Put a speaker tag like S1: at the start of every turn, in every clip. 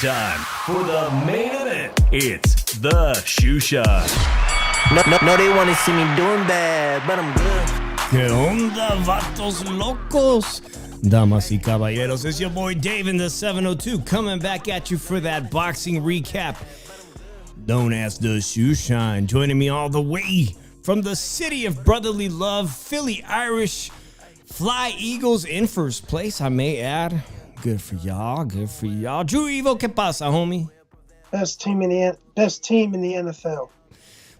S1: Time for the main event. It's the Shoe Shine.
S2: No, they want to see me doing bad, but I'm good.
S1: ¿Qué onda, vatos locos? Damas y caballeros, it's your boy Dave in the 702 coming back at you for that boxing recap known as the Shoe Shine. Joining me all the way from the city of brotherly love, Philly Irish, Fly Eagles in first place, I may add. Good for y'all. Good for y'all. Drew Evo, ¿qué pasa, homie?
S3: Best team in the NFL.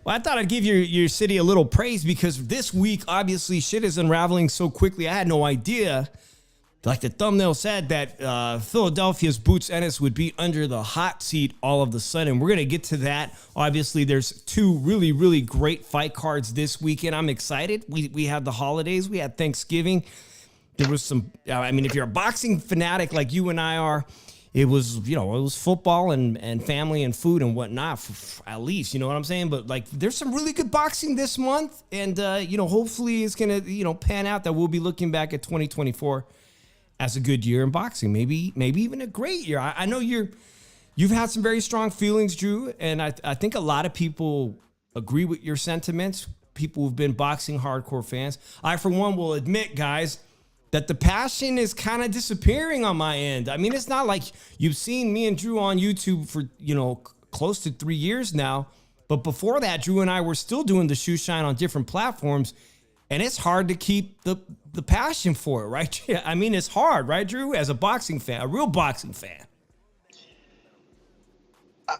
S1: Well, I thought I'd give your city a little praise because this week, obviously, shit is unraveling so quickly. I had no idea, like the thumbnail said, that Philadelphia's Boots Ennis would be under the hot seat all of a sudden. We're going to get to that. Obviously, there's two really, really great fight cards this weekend. I'm excited. We had the holidays. We had Thanksgiving. There was some, I mean, if you're a boxing fanatic like you and I are, it was football and family and food and whatnot, at least, you know what I'm saying? But like, there's some really good boxing this month. And, hopefully it's going to, pan out that we'll be looking back at 2024 as a good year in boxing. Maybe even a great year. I know you've had some very strong feelings, Drew. And I think a lot of people agree with your sentiments. People who've been boxing hardcore fans. I, for one, will admit, guys, that the passion is kind of disappearing on my end. I mean, it's not like you've seen me and Drew on YouTube for, close to 3 years now. But before that, Drew and I were still doing the Shoe Shine on different platforms. And it's hard to keep the passion for it, right? I mean, it's hard, right, Drew? As a boxing fan, a real boxing fan.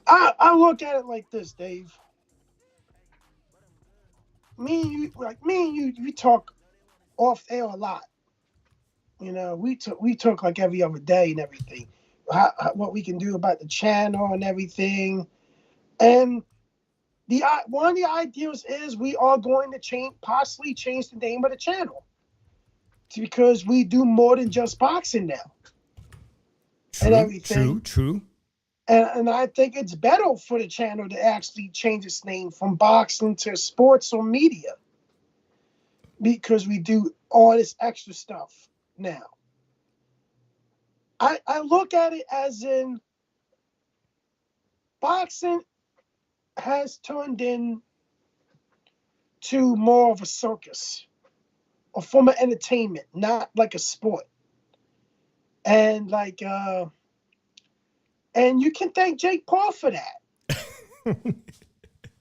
S3: I look at it like this, Dave. Me and you, we talk off air a lot. We talk like every other day and everything. What we can do about the channel and everything. And one of the ideas is we are going to possibly change the name of the channel. It's because we do more than just boxing now. And everything.
S1: True.
S3: And I think it's better for the channel to actually change its name from boxing to sports or media. Because we do all this extra stuff now. I look at it as in boxing has turned into more of a circus, a form of entertainment, not like a sport. And and you can thank Jake Paul for that.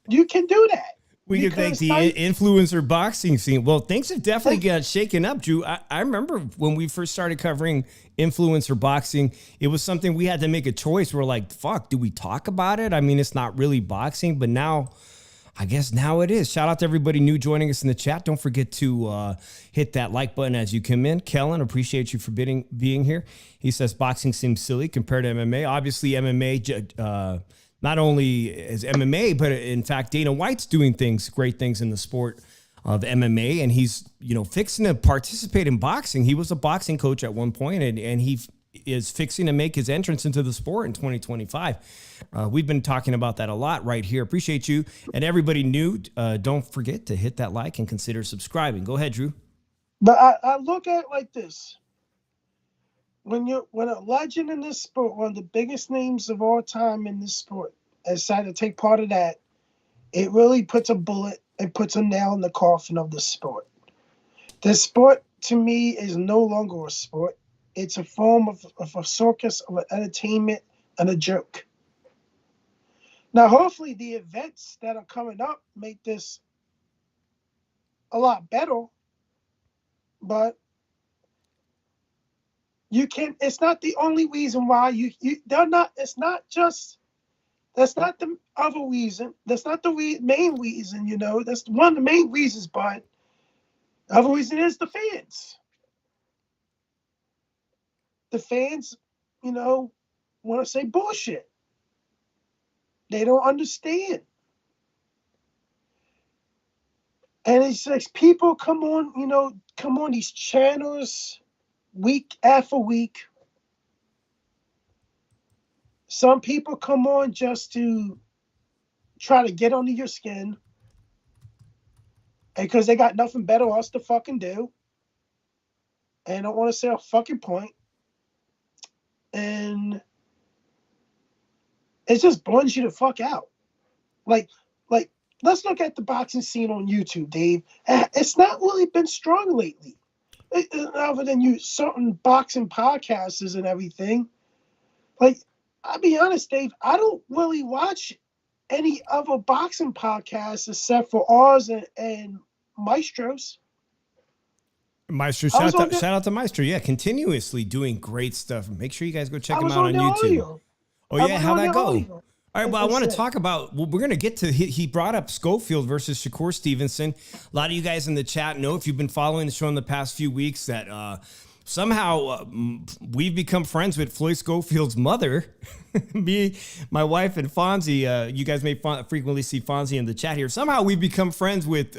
S3: You can do that.
S1: We can thank the influencer boxing scene. Well, things have definitely got shaken up, Drew. I remember when we first started covering influencer boxing, it was something we had to make a choice. We're like, fuck, do we talk about it? I mean, it's not really boxing, but now, I guess now it is. Shout out to everybody new joining us in the chat. Don't forget to hit that like button as you come in. Kellen, appreciate you for being here. He says boxing seems silly compared to MMA. Obviously, MMA... not only is MMA, but in fact, Dana White's doing great things in the sport of MMA, and he's, fixing to participate in boxing. He was a boxing coach at one point, and he is fixing to make his entrance into the sport in 2025. We've been talking about that a lot right here. Appreciate you. And everybody new, don't forget to hit that like and consider subscribing. Go ahead, Drew.
S3: But I look at it like this. When a legend in this sport, one of the biggest names of all time in this sport, decided to take part of that, it really puts a bullet and puts a nail in the coffin of the sport. This sport to me, is no longer a sport. It's a form of a circus, of an entertainment, and a joke. Now, hopefully, the events that are coming up make this a lot better, but you can. It's not the only reason why they're not. It's not just. That's not the other reason. That's not the main reason. That's one of the main reasons. But the other reason is the fans. The fans, want to say bullshit. They don't understand. And it's like people come on these channels week after week. Some people come on just to try to get under your skin. Because they got nothing better else to fucking do. And don't want to say a fucking point. And it just blends you the fuck out. Like, let's look at the boxing scene on YouTube, Dave. It's not really been strong lately. Other than certain boxing podcasts and everything. Like, I'll be honest, Dave, I don't really watch any other boxing podcasts except for ours and Maestro's.
S1: Maestro, shout out to Maestro. Yeah, continuously doing great stuff. Make sure you guys go check him out on YouTube.
S3: Audio.
S1: Oh, yeah, how'd that go? All right, well, I want to talk about, we're going to get to, he brought up Schofield versus Shakur Stevenson. A lot of you guys in the chat know, if you've been following the show in the past few weeks, that somehow we've become friends with Floyd Schofield's mother. Me, my wife, and Fonzie. You guys may frequently see Fonzie in the chat here. Somehow we've become friends with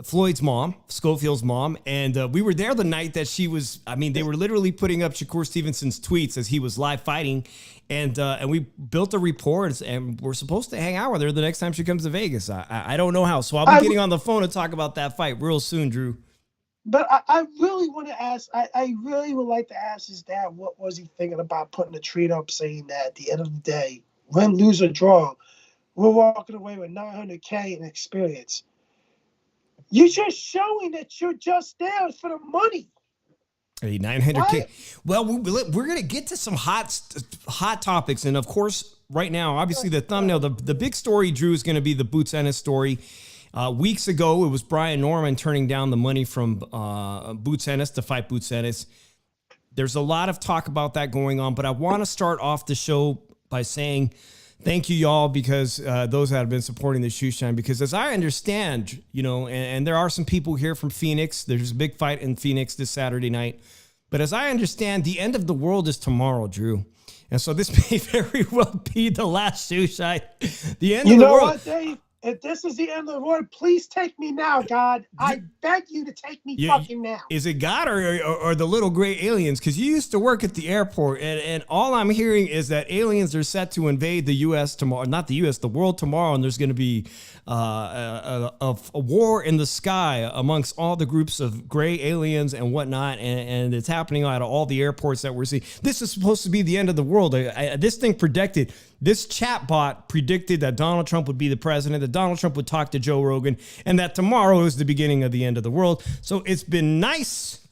S1: Floyd's mom, Schofield's mom, and we were there the night that she was, they were literally putting up Shakur Stevenson's tweets as he was live fighting, and we built a rapport, and we're supposed to hang out with her the next time she comes to Vegas. I don't know how, so I'll be getting on the phone to talk about that fight real soon, Drew.
S3: But I really want to ask, I really would like to ask his dad, what was he thinking about putting a tweet up saying that at the end of the day, win, lose, or draw, we're walking away with $900K in experience. You're just showing that you're just there for the money.
S1: Hey, $900K. Well, we're going to get to some hot topics. And, of course, right now, obviously, the thumbnail, the big story, Drew, is going to be the Boots Ennis story. Weeks ago, it was Brian Norman turning down the money from Boots Ennis to fight Boots Ennis. There's a lot of talk about that going on, but I want to start off the show by saying thank you, y'all, because those that have been supporting the Shoe Shine, because as I understand, and there are some people here from Phoenix. There's a big fight in Phoenix this Saturday night. But as I understand, the end of the world is tomorrow, Drew. And so this may very well be the last Shoe Shine. The end of the world. You know what,
S3: Dave? If this is the end of the world, please take me now, God. I beg you to take me fucking now.
S1: Is it God or the little gray aliens? Because you used to work at the airport, and all I'm hearing is that aliens are set to invade the U.S. tomorrow. Not the U.S., the world tomorrow, and there's going to be a war in the sky amongst all the groups of gray aliens and whatnot, and it's happening out of all the airports that we're seeing. This is supposed to be the end of the world. This thing predicted. This chatbot predicted that Donald Trump would be the president, that Donald Trump would talk to Joe Rogan, and that tomorrow is the beginning of the end of the world. So it's been nice.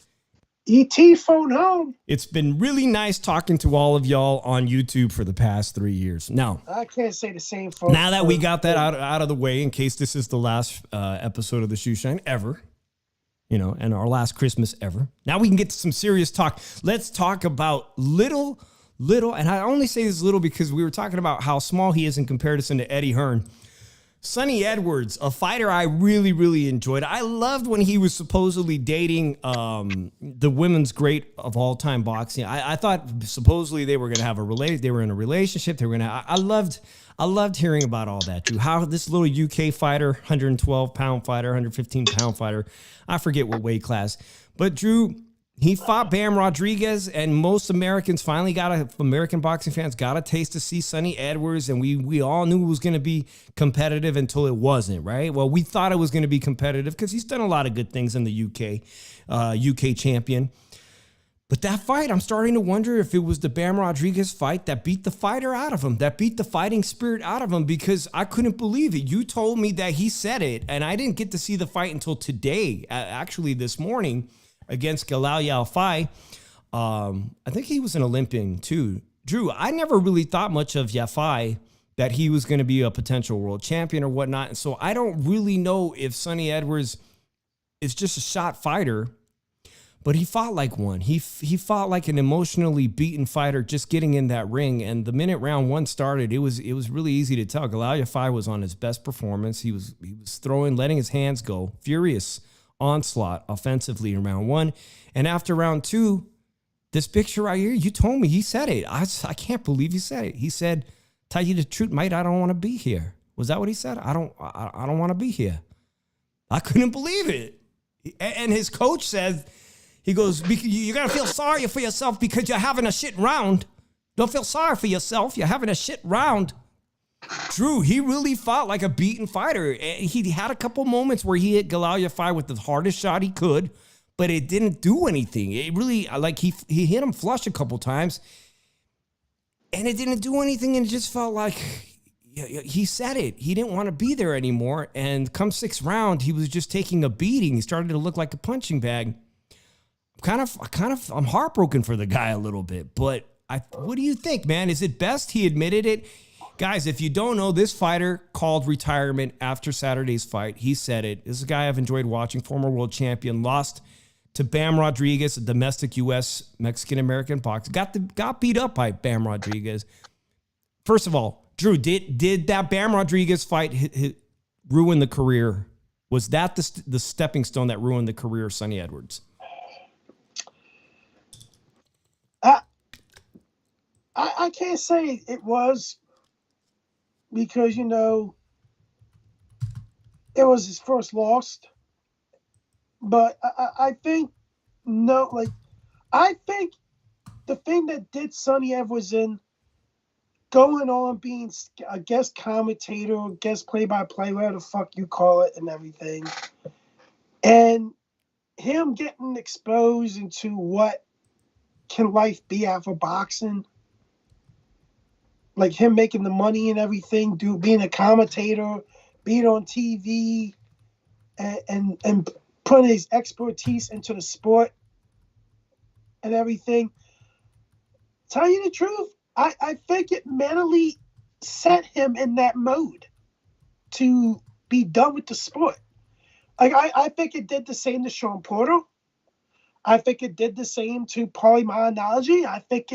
S3: E.T. phone home.
S1: It's been really nice talking to all of y'all on YouTube for the past 3 years. Now,
S3: I can't say the same for
S1: now that we got that out of the way, in case this is the last episode of the Shoe Shine ever, and our last Christmas ever. Now we can get to some serious talk. Let's talk about little, and I only say this little because we were talking about how small he is in comparison to Eddie Hearn. Sonny Edwards, a fighter I really, really enjoyed. I loved when he was supposedly dating the women's great of all time boxing. I thought supposedly they were going to have they were in a relationship. They were going to. I loved hearing about all that, Drew. How this little UK fighter, 112-pound fighter, 115-pound fighter, I forget what weight class, but Drew. He fought Bam Rodriguez, and most Americans finally American boxing fans got a taste to see Sonny Edwards, and we all knew it was going to be competitive until it wasn't, right? Well, we thought it was going to be competitive because he's done a lot of good things in the UK champion. But that fight, I'm starting to wonder if it was the Bam Rodriguez fight that beat the fighter out of him, that beat the fighting spirit out of him, because I couldn't believe it. You told me that he said it, and I didn't get to see the fight until today, actually this morning. against Galal Yafai. I think he was an Olympian too. Drew, I never really thought much of Yafai, that he was going to be a potential world champion or whatnot. And so I don't really know if Sonny Edwards is just a shot fighter, but he fought like one. He fought like an emotionally beaten fighter just getting in that ring. And the minute round one started, it was really easy to tell. Galal Yafai was on his best performance. He was throwing, letting his hands go, furious onslaught offensively in round one. And after round two, this picture right here, you told me, he said it. I can't believe he said it. He said, "Tell you the truth, mate, I don't want to be here." Was that what he said? I don't want to be here. I couldn't believe it. And his coach said, he goes, "You got to feel sorry for yourself because you're having a shit round. Don't feel sorry for yourself. You're having a shit round." Drew, he really fought like a beaten fighter. He had a couple moments where he hit Galal Yafai with the hardest shot he could, but it didn't do anything. It really, like, he hit him flush a couple times, and it didn't do anything, and it just felt like he said it. He didn't want to be there anymore, and come sixth round, he was just taking a beating. He started to look like a punching bag. I'm heartbroken for the guy a little bit, but what do you think, man? Is it best he admitted it? Guys, if you don't know, this fighter called retirement after Saturday's fight. He said it. This is a guy I've enjoyed watching, former world champion, lost to Bam Rodriguez, a domestic U.S. Mexican-American boxer. Got beat up by Bam Rodriguez. First of all, Drew, did that Bam Rodriguez fight ruin the career? Was that the stepping stone that ruined the career of Sonny Edwards?
S3: I can't say it was, because, it was his first loss. But I think, I think the thing that did Sonny Edwards in going on being a guest commentator, guest play-by-play, whatever the fuck you call it, and everything, and him getting exposed into what can life be after boxing, like him making the money and everything, being a commentator, being on TV, and putting his expertise into the sport and everything. Tell you the truth, I think it mentally set him in that mode to be done with the sport. Like I think it did the same to Sean Porter. I think it did the same to Paulie Malignaggi. I think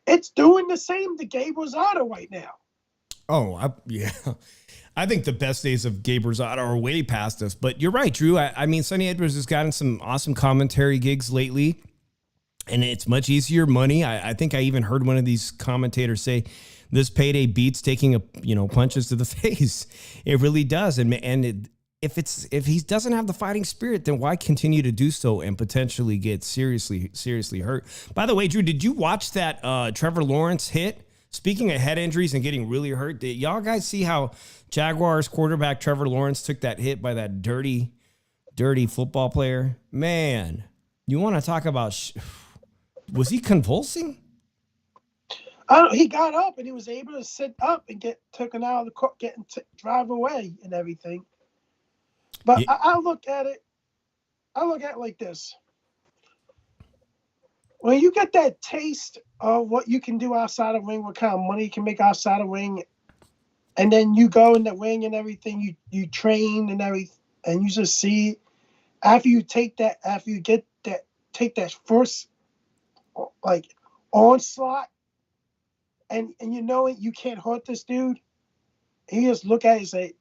S3: it's doing the same to Gabe Rosado right now.
S1: Yeah. I think the best days of Gabe Rosado are way past us. But you're right, Drew. I mean, Sonny Edwards has gotten some awesome commentary gigs lately, and it's much easier money. I think I even heard one of these commentators say this payday beats taking punches to the face. It really does. If he doesn't have the fighting spirit, then why continue to do so and potentially get seriously hurt? By the way, Drew, did you watch that Trevor Lawrence hit? Speaking of head injuries and getting really hurt, did y'all guys see how Jaguars quarterback Trevor Lawrence took that hit by that dirty football player? Man, you want to talk about... was he convulsing?
S3: He got up and he was able to sit up and get taken out of the court, drive away and everything. But yeah. I look at it like this. When you get that taste of what you can do outside of ring, what kind of money you can make outside of ring, and then you go in the ring and everything, you train and everything, and you just see, take that first like onslaught, and you can't hurt this dude. And you just look at it and say,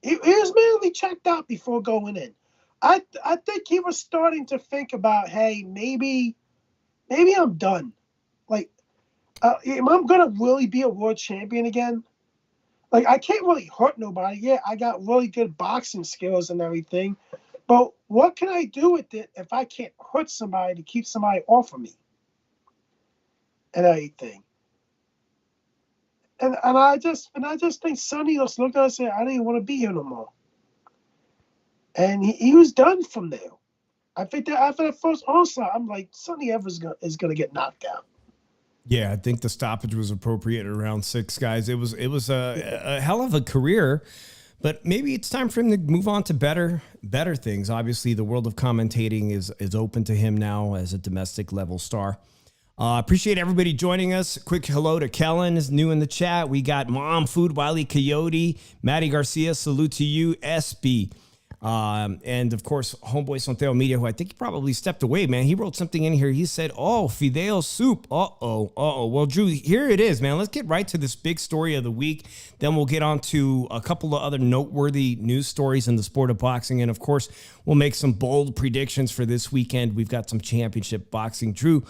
S3: he was mentally checked out before going in. I think he was starting to think about, hey, maybe I'm done. Like, am I going to really be a world champion again? Like, I can't really hurt nobody. Yeah, I got really good boxing skills and everything. But what can I do with it if I can't hurt somebody to keep somebody off of me? And everything. And I just think Sonny just looked at us and said, I didn't want to be here no more. And he was done from there. I think that after the first onslaught, I'm like, Sonny Evans is going to get knocked out.
S1: Yeah, I think the stoppage was appropriate at around 6 guys. It was a hell of a career But maybe it's time for him to move on to better things. Obviously, the world of commentating is open to him now as a domestic level star. Appreciate everybody joining us. Quick hello to Kellen is new in the chat. We got Mom Food, Wiley Coyote, Maddie Garcia. Salute to you, SB. And of course, Homeboy Sonteo Media, who I think he probably stepped away, man. He wrote something in here. He said, oh, Fideo soup. Uh-oh. Well, Drew, here it is, man. Let's get right to this big story of the week. Then we'll get on to a couple of other noteworthy news stories in the sport of boxing. And of course, we'll make some bold predictions for this weekend. We've got some championship boxing. Drew,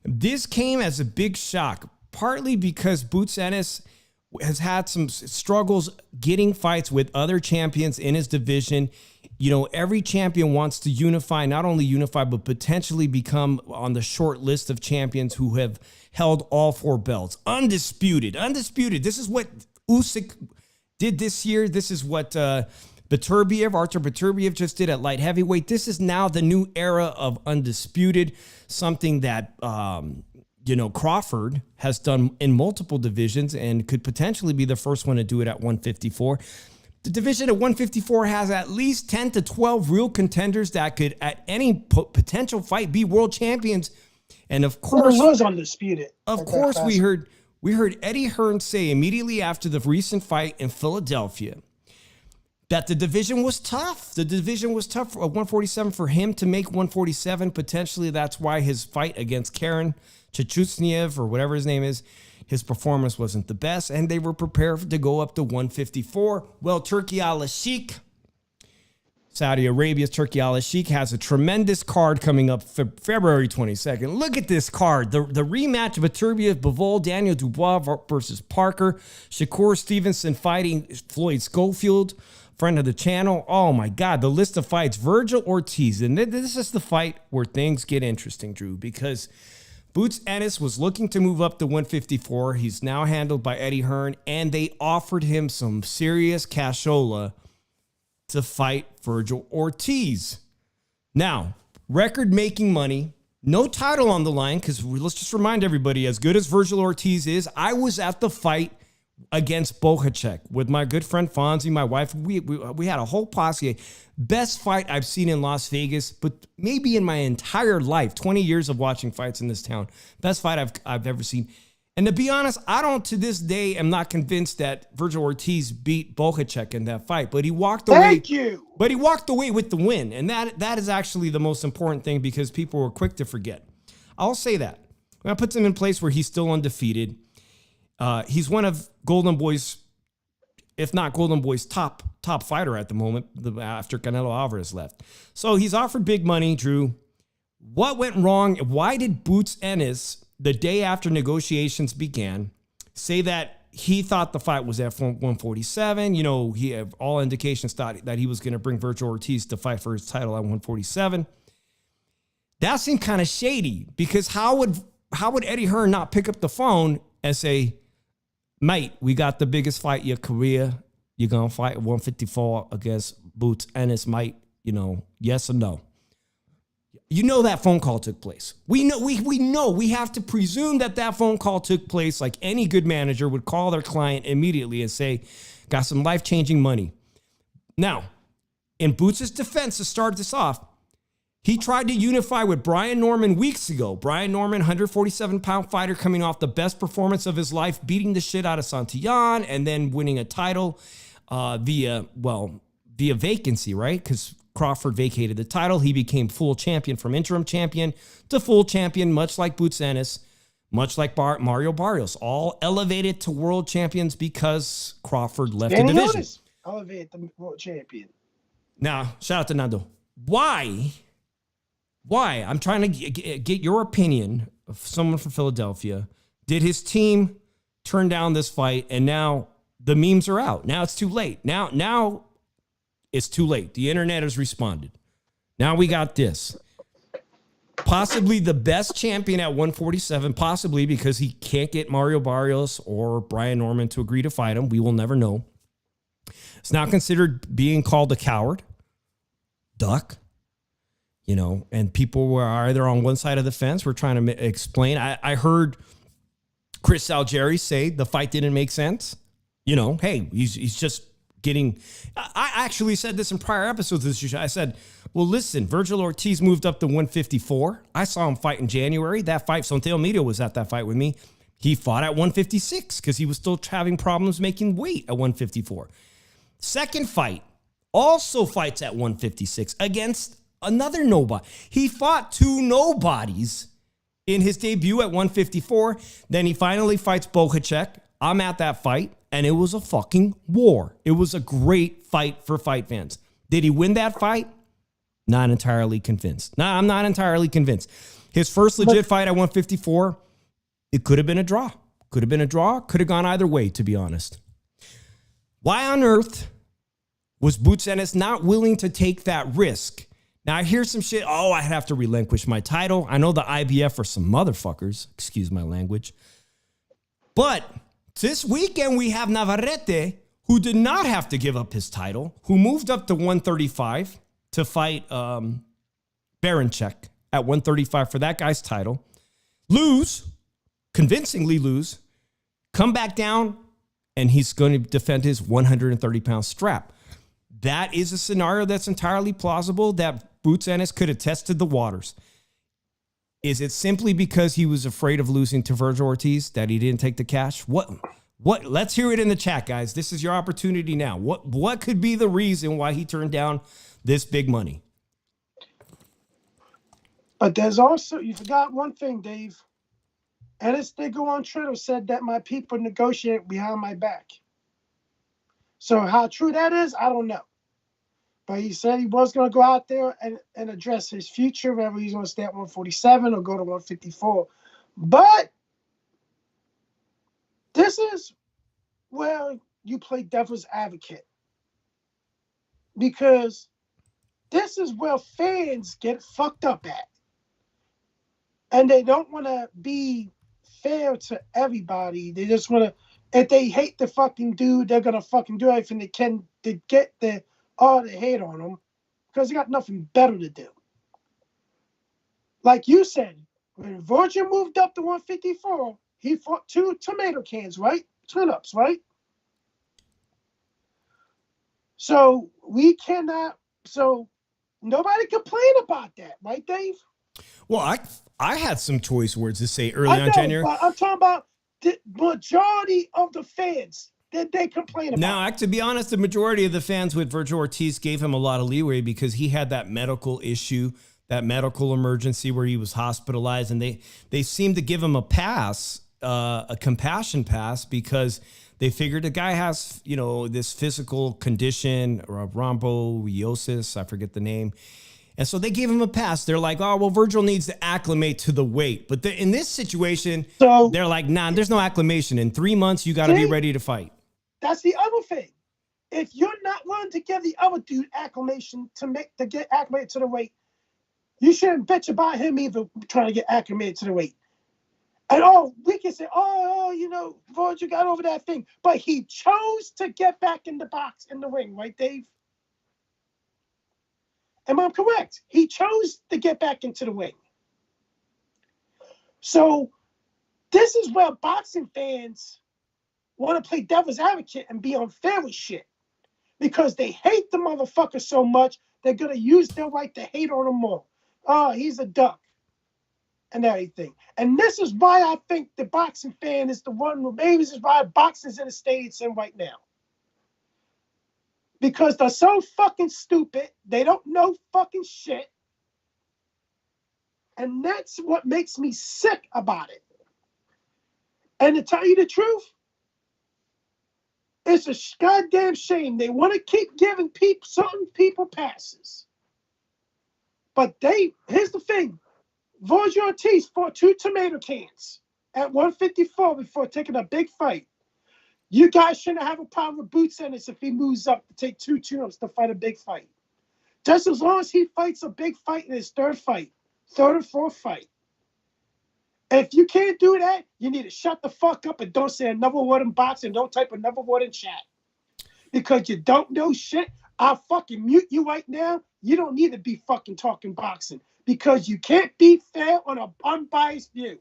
S1: this came as a big shock, partly because Boots Ennis has had some struggles getting fights with other champions in his division. You know, every champion wants to unify, not only unify, but potentially become on the short list of champions who have held all 4 belts. Undisputed. This is what Usyk did this year. This is what Artur Beterbiev just did at light heavyweight. This is now the new era of undisputed, something that, Crawford has done in multiple divisions and could potentially be the first one to do it at 154. The division at 154 has at least 10 to 12 real contenders that could, at any potential fight, be world champions. And of course,
S3: it was undisputed.
S1: Of course, we heard Eddie Hearn say immediately after the recent fight in Philadelphia that the division was tough. The division was tough for 147 for him to make 147. Potentially, that's why his fight against Karen Chechutniev, or whatever his name is, his performance wasn't the best, and they were prepared to go up to 154. Well, Turki Al-Sheikh, Saudi Arabia's Turki Al-Sheikh, has a tremendous card coming up February 22nd. Look at this card. The rematch of Beterbiev, Bivol, Daniel Dubois versus Parker, Shakur Stevenson fighting Floyd Schofield, friend of the channel. Oh my God, the list of fights. Virgil Ortiz. And this is the fight where things get interesting, Drew, because Boots Ennis was looking to move up to 154. He's now handled by Eddie Hearn, and they offered him some serious cashola to fight Virgil Ortiz. Now, record-making money, no title on the line, because let's just remind everybody, as good as Virgil Ortiz is, I was at the fight against Bohacek with my good friend Fonzie, my wife. We had a whole posse. Best fight I've seen in Las Vegas, but maybe in my entire life, 20 years of watching fights in this town. Best fight I've ever seen. And to be honest, I don't to this day am not convinced that Virgil Ortiz beat Bohacek in that fight, but he walked away.
S3: Thank you.
S1: But he walked away with the win, and that is actually the most important thing because people were quick to forget. I'll say that. That puts him in place where he's still undefeated. He's one of Golden Boy's, if not Golden Boy's top fighter at the moment, after Canelo Alvarez left. So he's offered big money, Drew. What went wrong? Why did Boots Ennis, the day after negotiations began, say that he thought the fight was at 147? You know, he had all indications thought that he was going to bring Virgil Ortiz to fight for his title at 147. That seemed kind of shady because how would Eddie Hearn not pick up the phone and say, mate, we got the biggest fight of your career. You're going to fight at 154 against Boots Ennis, mate. You know, yes or no? You know that phone call took place. We know we have to presume that phone call took place like any good manager would call their client immediately and say, got some life-changing money. Now, in Boots' defense to start this off, he tried to unify with Brian Norman weeks ago. Brian Norman, 147-pound fighter coming off the best performance of his life, beating the shit out of Santillan and then winning a title via vacancy, right? Because Crawford vacated the title. He became full champion from interim champion to full champion, much like Boots Ennis, much like Mario Barrios, all elevated to world champions because Crawford left the division.
S3: Elevated the world champion.
S1: Now, shout out to Nando. Why? I'm trying to get your opinion of someone from Philadelphia. Did his team turn down this fight, and now the memes are out? Now it's too late. Now it's too late. The internet has responded. Now we got this. Possibly the best champion at 147, possibly because he can't get Mario Barrios or Brian Norman to agree to fight him. We will never know. It's now considered being called a coward, duck. You know, and people were either on one side of the fence. We're trying to explain. I heard Chris Algieri say the fight didn't make sense. You know, hey, he's just getting. I actually said this in prior episodes of this show. I said, well, listen, Virgil Ortiz moved up to 154. I saw him fight in January. That fight, Santiago Mito was at that fight with me. He fought at 156 because he was still having problems making weight at 154. Second fight, also fights at 156 against another nobody. He fought two nobodies in his debut at 154. Then he finally fights Bohacek. I'm at that fight, and it was a fucking war. It was a great fight for fight fans. Did he win that fight? Not entirely convinced. No, I'm not entirely convinced. His first legit fight at 154, it could have been a draw. Could have been a draw. Could have gone either way, to be honest. Why on earth was Boots Ennis not willing to take that risk? Now, I hear some shit. Oh, I'd have to relinquish my title. I know the IBF are some motherfuckers. Excuse my language. But this weekend, we have Navarrete, who did not have to give up his title, who moved up to 135 to fight Baranchek at 135 for that guy's title. Convincingly lose, come back down, and he's going to defend his 130-pound strap. That is a scenario that's entirely plausible that Boots Ennis could have tested the waters. Is it simply because he was afraid of losing to Virgil Ortiz that he didn't take the cash? What? Let's hear it in the chat, guys. This is your opportunity now. What could be the reason why he turned down this big money?
S3: But there's also, you forgot one thing, Dave. Ennis did go on Twitter, said that my people negotiate behind my back. So how true that is, I don't know. But he said he was going to go out there and address his future, whether he's going to stay at 147 or go to 154. But this is where you play devil's advocate. Because this is where fans get fucked up at. And they don't want to be fair to everybody. They just want to, if they hate the fucking dude, they're going to fucking do everything they can to get all the hate on him because they got nothing better to do. Like you said, when Virgil moved up to 154, he fought two tomato cans, right? Twin-ups, right? So nobody complain about that, right, Dave?
S1: Well, I had some choice words to say early on January.
S3: But I'm talking about the majority of the fans that they complain about.
S1: Now, to be honest, the majority of the fans with Virgil Ortiz gave him a lot of leeway because he had that medical issue, that medical emergency where he was hospitalized, and they seemed to give him a pass, a compassion pass, because they figured the guy has, this physical condition, or rhomboiosis, I forget the name. And so they gave him a pass. They're like, oh, well, Virgil needs to acclimate to the weight. But in this situation, they're like, nah, there's no acclimation. In 3 months, you got to be ready to fight.
S3: That's the other thing. If you're not willing to give the other dude acclimation to get acclimated to the weight, you shouldn't bitch about him either trying to get acclimated to the weight. And we can say, Virgil got over that thing. But he chose to get back in the box, in the ring, right, Dave? Am I correct? He chose to get back into the ring. So this is where boxing fans want to play devil's advocate and be unfair with shit. Because they hate the motherfucker so much, they're going to use their right to hate on him more. Oh, he's a duck. And everything. And this is why I think the boxing fan is the one who, maybe this is why boxing's in the state it's in right now. Because they're so fucking stupid. They don't know fucking shit. And that's what makes me sick about it. And to tell you the truth, it's a goddamn shame. They want to keep giving certain people passes. But here's the thing. Virgil Ortiz fought two tomato cans at 154 before taking a big fight. You guys shouldn't have a problem with Boots Ennis if he moves up to take two tune-ups to fight a big fight. Just as long as he fights a big fight in his third or fourth fight. And if you can't do that, you need to shut the fuck up and don't say another word in boxing. Don't type another word in chat. Because you don't know shit. I'll fucking mute you right now. You don't need to be fucking talking boxing. Because you can't be fair on an unbiased view.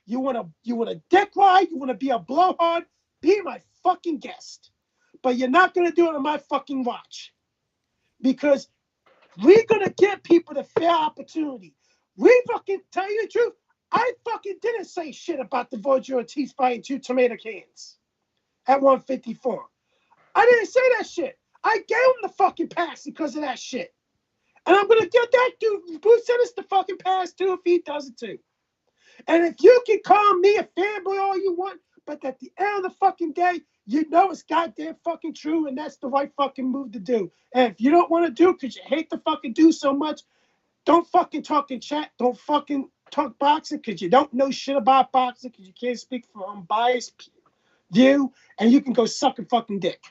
S3: You want a dick ride? You want to be a blowhard? Be my fucking guest. but you're not going to do it on my fucking watch. Because we're going to give people the fair opportunity. We fucking, tell you the truth, I fucking didn't say shit about the Virgil Ortiz fighting 2 tomato cans at 154. I didn't say that shit. I gave him the fucking pass because of that shit. And I'm going to give that dude, Bruce Ennis, the fucking pass too if he does it too. And if you can call me a fanboy all you want, but at the end of the fucking day, you know it's goddamn fucking true, and that's the right fucking move to do. And if you don't want to do it because you hate the fucking do so much, don't fucking talk in chat. Don't fucking talk boxing because you don't know shit about boxing because you can't speak from unbiased view, and you can go suck a fucking dick.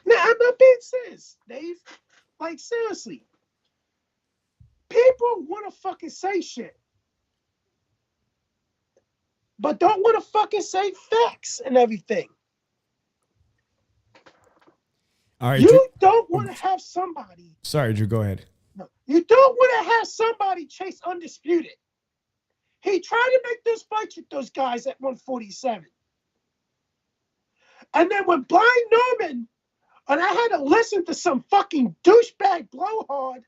S3: Now, I'm not being serious, Dave. Like, seriously. People want to fucking say shit, but don't want to fucking say facts and everything.
S1: All right,
S3: you
S1: Drew,
S3: don't want to have somebody.
S1: Sorry, Drew, go ahead.
S3: No, you don't want to have somebody chase undisputed. He tried to make those fights with those guys at 147. And then when Blind Norman, and I had to listen to some fucking douchebag blowhard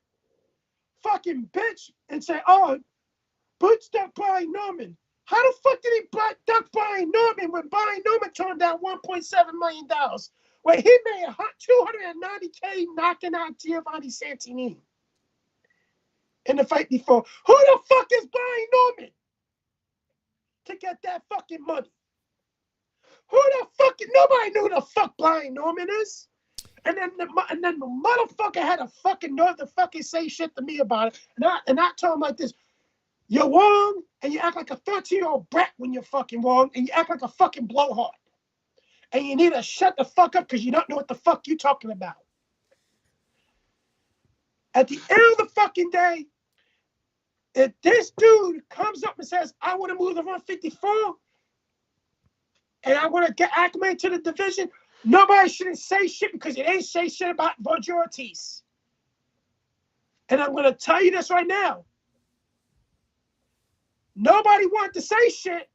S3: fucking bitch and say, oh, Boots duck Brian Norman. How the fuck did he duck Brian Norman when Brian Norman turned down $1.7 million? When he made $290K knocking out Giovanni Santini in the fight before. Who the fuck is Brian Norman to get that fucking money? Who the fuck? Nobody knew who the fuck Brian Norman is. And then the motherfucker had a fucking nerve to fucking say shit to me about it. And I told him like this: you're wrong, and you act like a 13-year-old brat when you're fucking wrong, and you act like a fucking blowhard. And you need to shut the fuck up because you don't know what the fuck you're talking about. At the end of the fucking day, if this dude comes up and says, I want to move to 154, and I want to get acclimated to the division, nobody shouldn't say shit because it ain't say shit about Virgil Ortiz. And I'm going to tell you this right now. Nobody wanted to say shit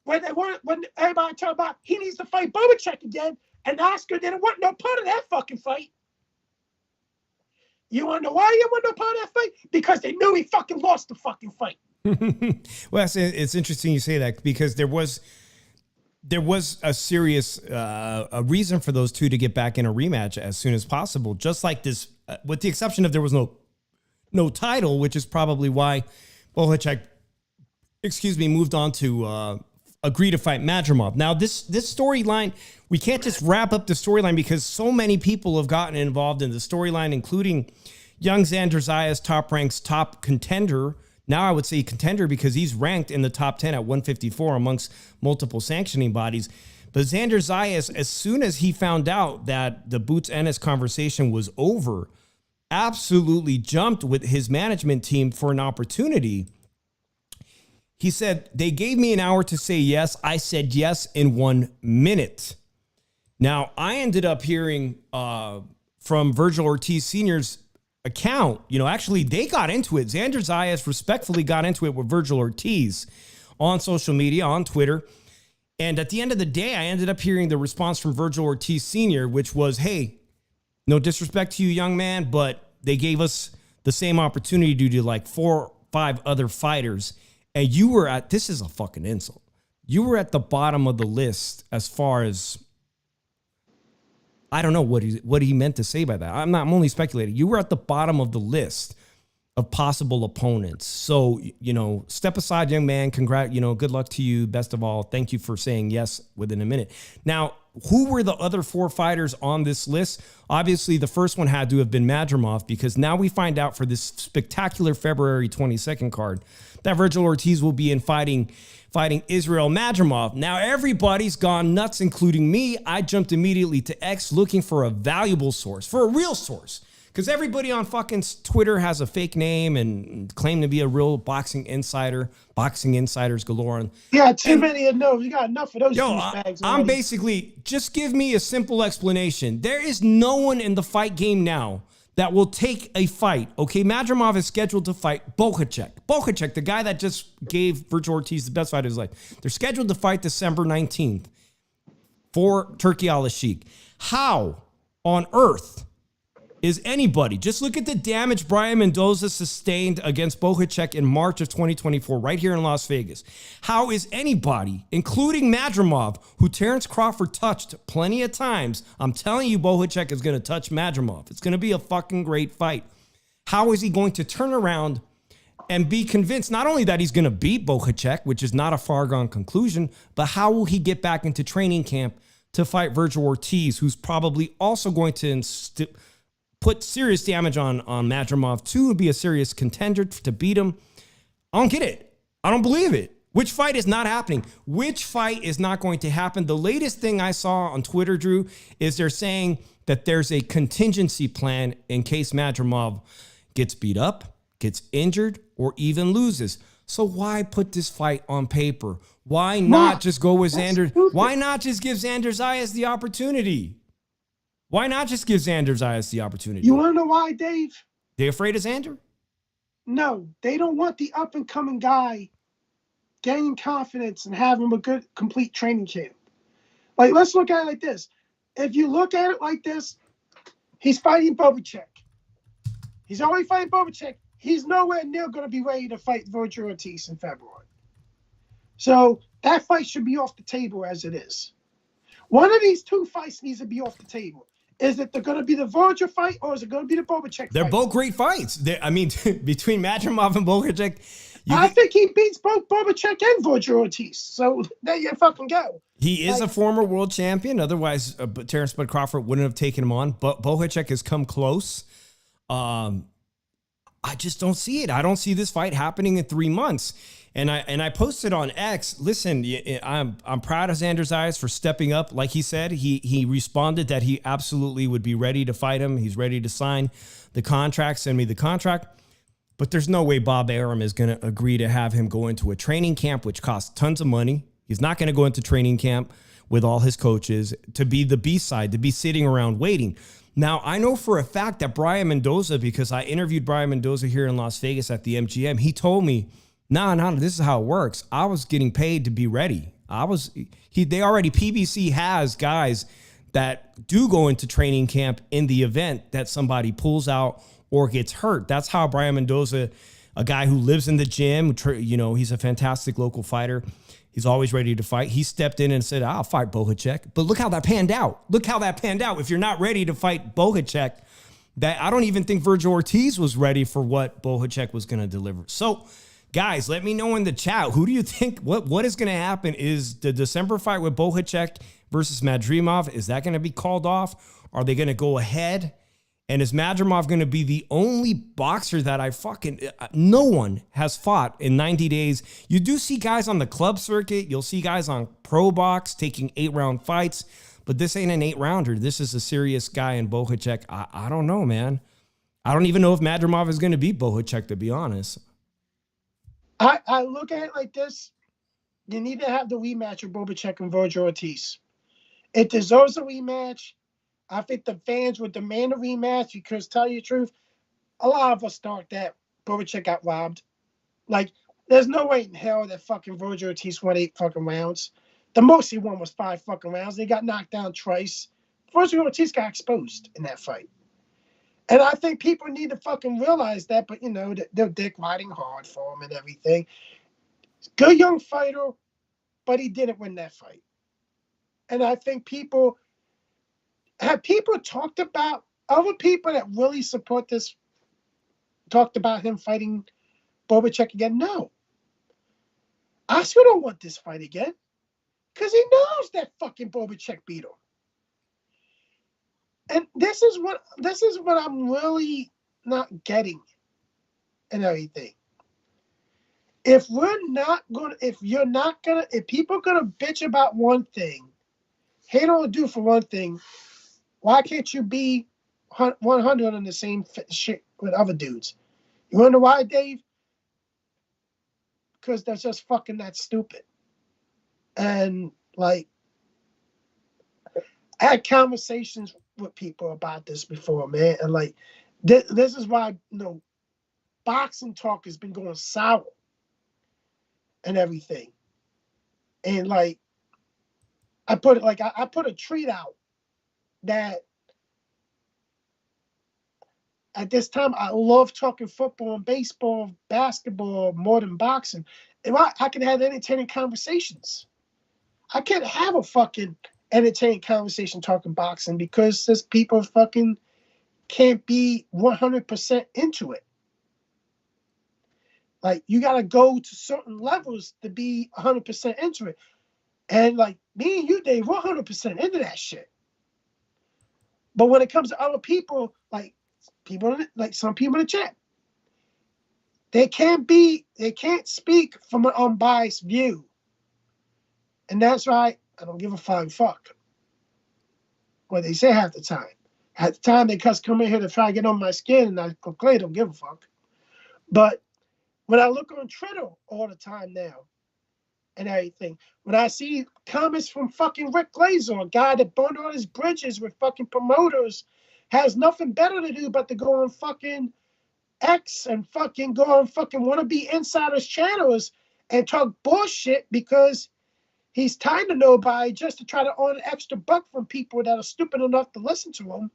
S3: when everybody talked about he needs to fight Bobacek again, and Oscar didn't want no part of that fucking fight. You want to know why he didn't want no part of that fight? Because they knew he fucking lost the fucking fight.
S1: Well, it's interesting you say that because there was a serious a reason for those two to get back in a rematch as soon as possible. Just like this, with the exception of there was no title, which is probably why Bobacek, moved on to agree to fight Madrimov. Now, this storyline, we can't just wrap up the storyline because so many people have gotten involved in the storyline, including young Xander Zayas, Top Rank's top contender. Now I would say contender because he's ranked in the top 10 at 154 amongst multiple sanctioning bodies. But Xander Zayas, as soon as he found out that the Boots Ennis conversation was over, absolutely jumped with his management team for an opportunity. He said, they gave me an hour to say yes. I said yes in 1 minute. Now, I ended up hearing from Virgil Ortiz Sr.'s account, actually they got into it. Xander Zayas respectfully got into it with Virgil Ortiz on social media, on Twitter. And at the end of the day, I ended up hearing the response from Virgil Ortiz Sr., which was, hey, no disrespect to you, young man, but they gave us the same opportunity to do like 4 or 5 other fighters. And you were this is a fucking insult. You were at the bottom of the list as far as, I don't know what he meant to say by that. I'm only speculating. You were at the bottom of the list of possible opponents. So, step aside, young man. Good luck to you. Best of all, thank you for saying yes within a minute. Now, who were the other 4 fighters on this list? Obviously, the first one had to have been Madrimov because now we find out for this spectacular February 22nd card that Virgil Ortiz will be in fighting Israel Madrimov. Now, everybody's gone nuts, including me. I jumped immediately to X looking for a valuable source, for a real source. Because everybody on fucking Twitter has a fake name and claim to be a real boxing insider. Boxing insiders galore.
S3: Yeah, too many of those. You got enough of those douchebags.
S1: I'm basically, just give me a simple explanation. There is no one in the fight game now that will take a fight. Okay, Madrimov is scheduled to fight Bobacek. Bobacek, the guy that just gave Virgil Ortiz the best fight of his life. They're scheduled to fight December 19th. for Turki Al-Sheikh. How on earth is anybody, just look at the damage Brian Mendoza sustained against Bohacek in March of 2024 right here in Las Vegas. How is anybody, including Madrimov, who Terrence Crawford touched plenty of times, I'm telling you Bohacek is going to touch Madrimov. It's going to be a fucking great fight. How is he going to turn around and be convinced not only that he's going to beat Bohacek, which is not a far-gone conclusion, but how will he get back into training camp to fight Virgil Ortiz, who's probably also going to put serious damage on Madrimov too, and be a serious contender to beat him? I don't get it. I don't believe it. Which fight is not happening? Which fight is not going to happen? The latest thing I saw on Twitter, Drew, is they're saying that there's a contingency plan in case Madrimov gets beat up, gets injured, or even loses. So why put this fight on paper? Why not just go with Xander? Why not just give Xander Zayas the opportunity? Why not just give Xander Zayas the opportunity?
S3: You want to know why, Dave?
S1: They afraid of Xander?
S3: No, they don't want the up-and-coming guy gaining confidence and having a good, complete training camp. Like, let's look at it like this. If you look at it like this, he's fighting Bobacek. He's already fighting Bobacek. He's nowhere near going to be ready to fight Virgil Ortiz in February. So that fight should be off the table as it is. One of these two fights needs to be off the table. Is it going to be the Virgil fight or is it going to be the Bobacek fight?
S1: They're both great fights. I mean, between Madrimov and Bohacek,
S3: I think he beats both Bobacek and Virgil Ortiz. So there you fucking go.
S1: He is a former world champion. Otherwise, Terrence Bud Crawford wouldn't have taken him on. But Bohacek has come close. I just don't see it. I don't see this fight happening in 3 months. And I posted on X, listen, I'm proud of Xander Zayas for stepping up. Like he said, he responded that he absolutely would be ready to fight him. He's ready to sign the contract, send me the contract. But there's no way Bob Arum is going to agree to have him go into a training camp, which costs tons of money. He's not going to go into training camp with all his coaches to be the B side, to be sitting around waiting. Now, I know for a fact that Brian Mendoza, because I interviewed Brian Mendoza here in Las Vegas at the MGM, he told me, no, this is how it works. I was getting paid to be ready. PBC has guys that do go into training camp in the event that somebody pulls out or gets hurt. That's how Brian Mendoza, a guy who lives in the gym, he's a fantastic local fighter. He's always ready to fight. He stepped in and said, I'll fight Bohacek. But look how that panned out. If you're not ready to fight Bohacek, I don't even think Virgil Ortiz was ready for what Bohacek was going to deliver. So, guys, let me know in the chat. Who do you think, what is going to happen? Is the December fight with Bohacek versus Madrimov, is that going to be called off? Are they going to go ahead? And is Madrimov going to be the only boxer that no one has fought in 90 days? You do see guys on the club circuit. You'll see guys on Pro Box taking 8-round fights, but this ain't an 8-rounder. This is a serious guy in Bohacek. I don't know, man. I don't even know if Madrimov is going to beat Bohacek, to be honest.
S3: I look at it like this. You need to have the rematch of Bobacek and Virgil Ortiz. It deserves a rematch. I think the fans would demand a rematch because, tell you the truth, a lot of us thought that Bobacek got robbed. Like, there's no way in hell that fucking Virgil Ortiz won 8 fucking rounds. The most he won was 5 fucking rounds. They got knocked down twice. Virgil Ortiz got exposed in that fight. And I think people need to fucking realize that, but, they're dick riding hard for him and everything. Good young fighter, but he didn't win that fight. And I think have people talked about, other people that really support this, talked about him fighting Bobacek again? No. I still don't want this fight again because he knows that fucking Bobacek beat him. And this is what I'm really not getting and everything. If people are gonna bitch about one thing, hate on a dude for one thing, why can't you be 100 on the same shit with other dudes? You wonder why, Dave? Because they're just fucking that stupid. And I had conversations with people about this before, man. And this is why, boxing talk has been going sour and everything. And I I put it like I put a tweet out that at this time I love talking football and baseball, basketball more than boxing. And I can have entertaining conversations. I can't have a fucking entertaining conversation talking boxing because there's people fucking can't be 100% into it. Like, you got to go to certain levels to be 100% into it. And like me and you, Dave, we're 100% into that shit. But when it comes to other people, like some people in the chat, they can't speak from an unbiased view. And that's why I don't give a flying fuck what they say half the time. At the time, they come in here to try to get on my skin, and I clearly don't give a fuck. But when I look on Twitter all the time now and everything, when I see comments from fucking Rick Glazer, a guy that burned all his bridges with fucking promoters, has nothing better to do but to go on fucking X and fucking go on fucking wannabe insiders channels and talk bullshit because he's tied to nobody just to try to earn an extra buck from people that are stupid enough to listen to him.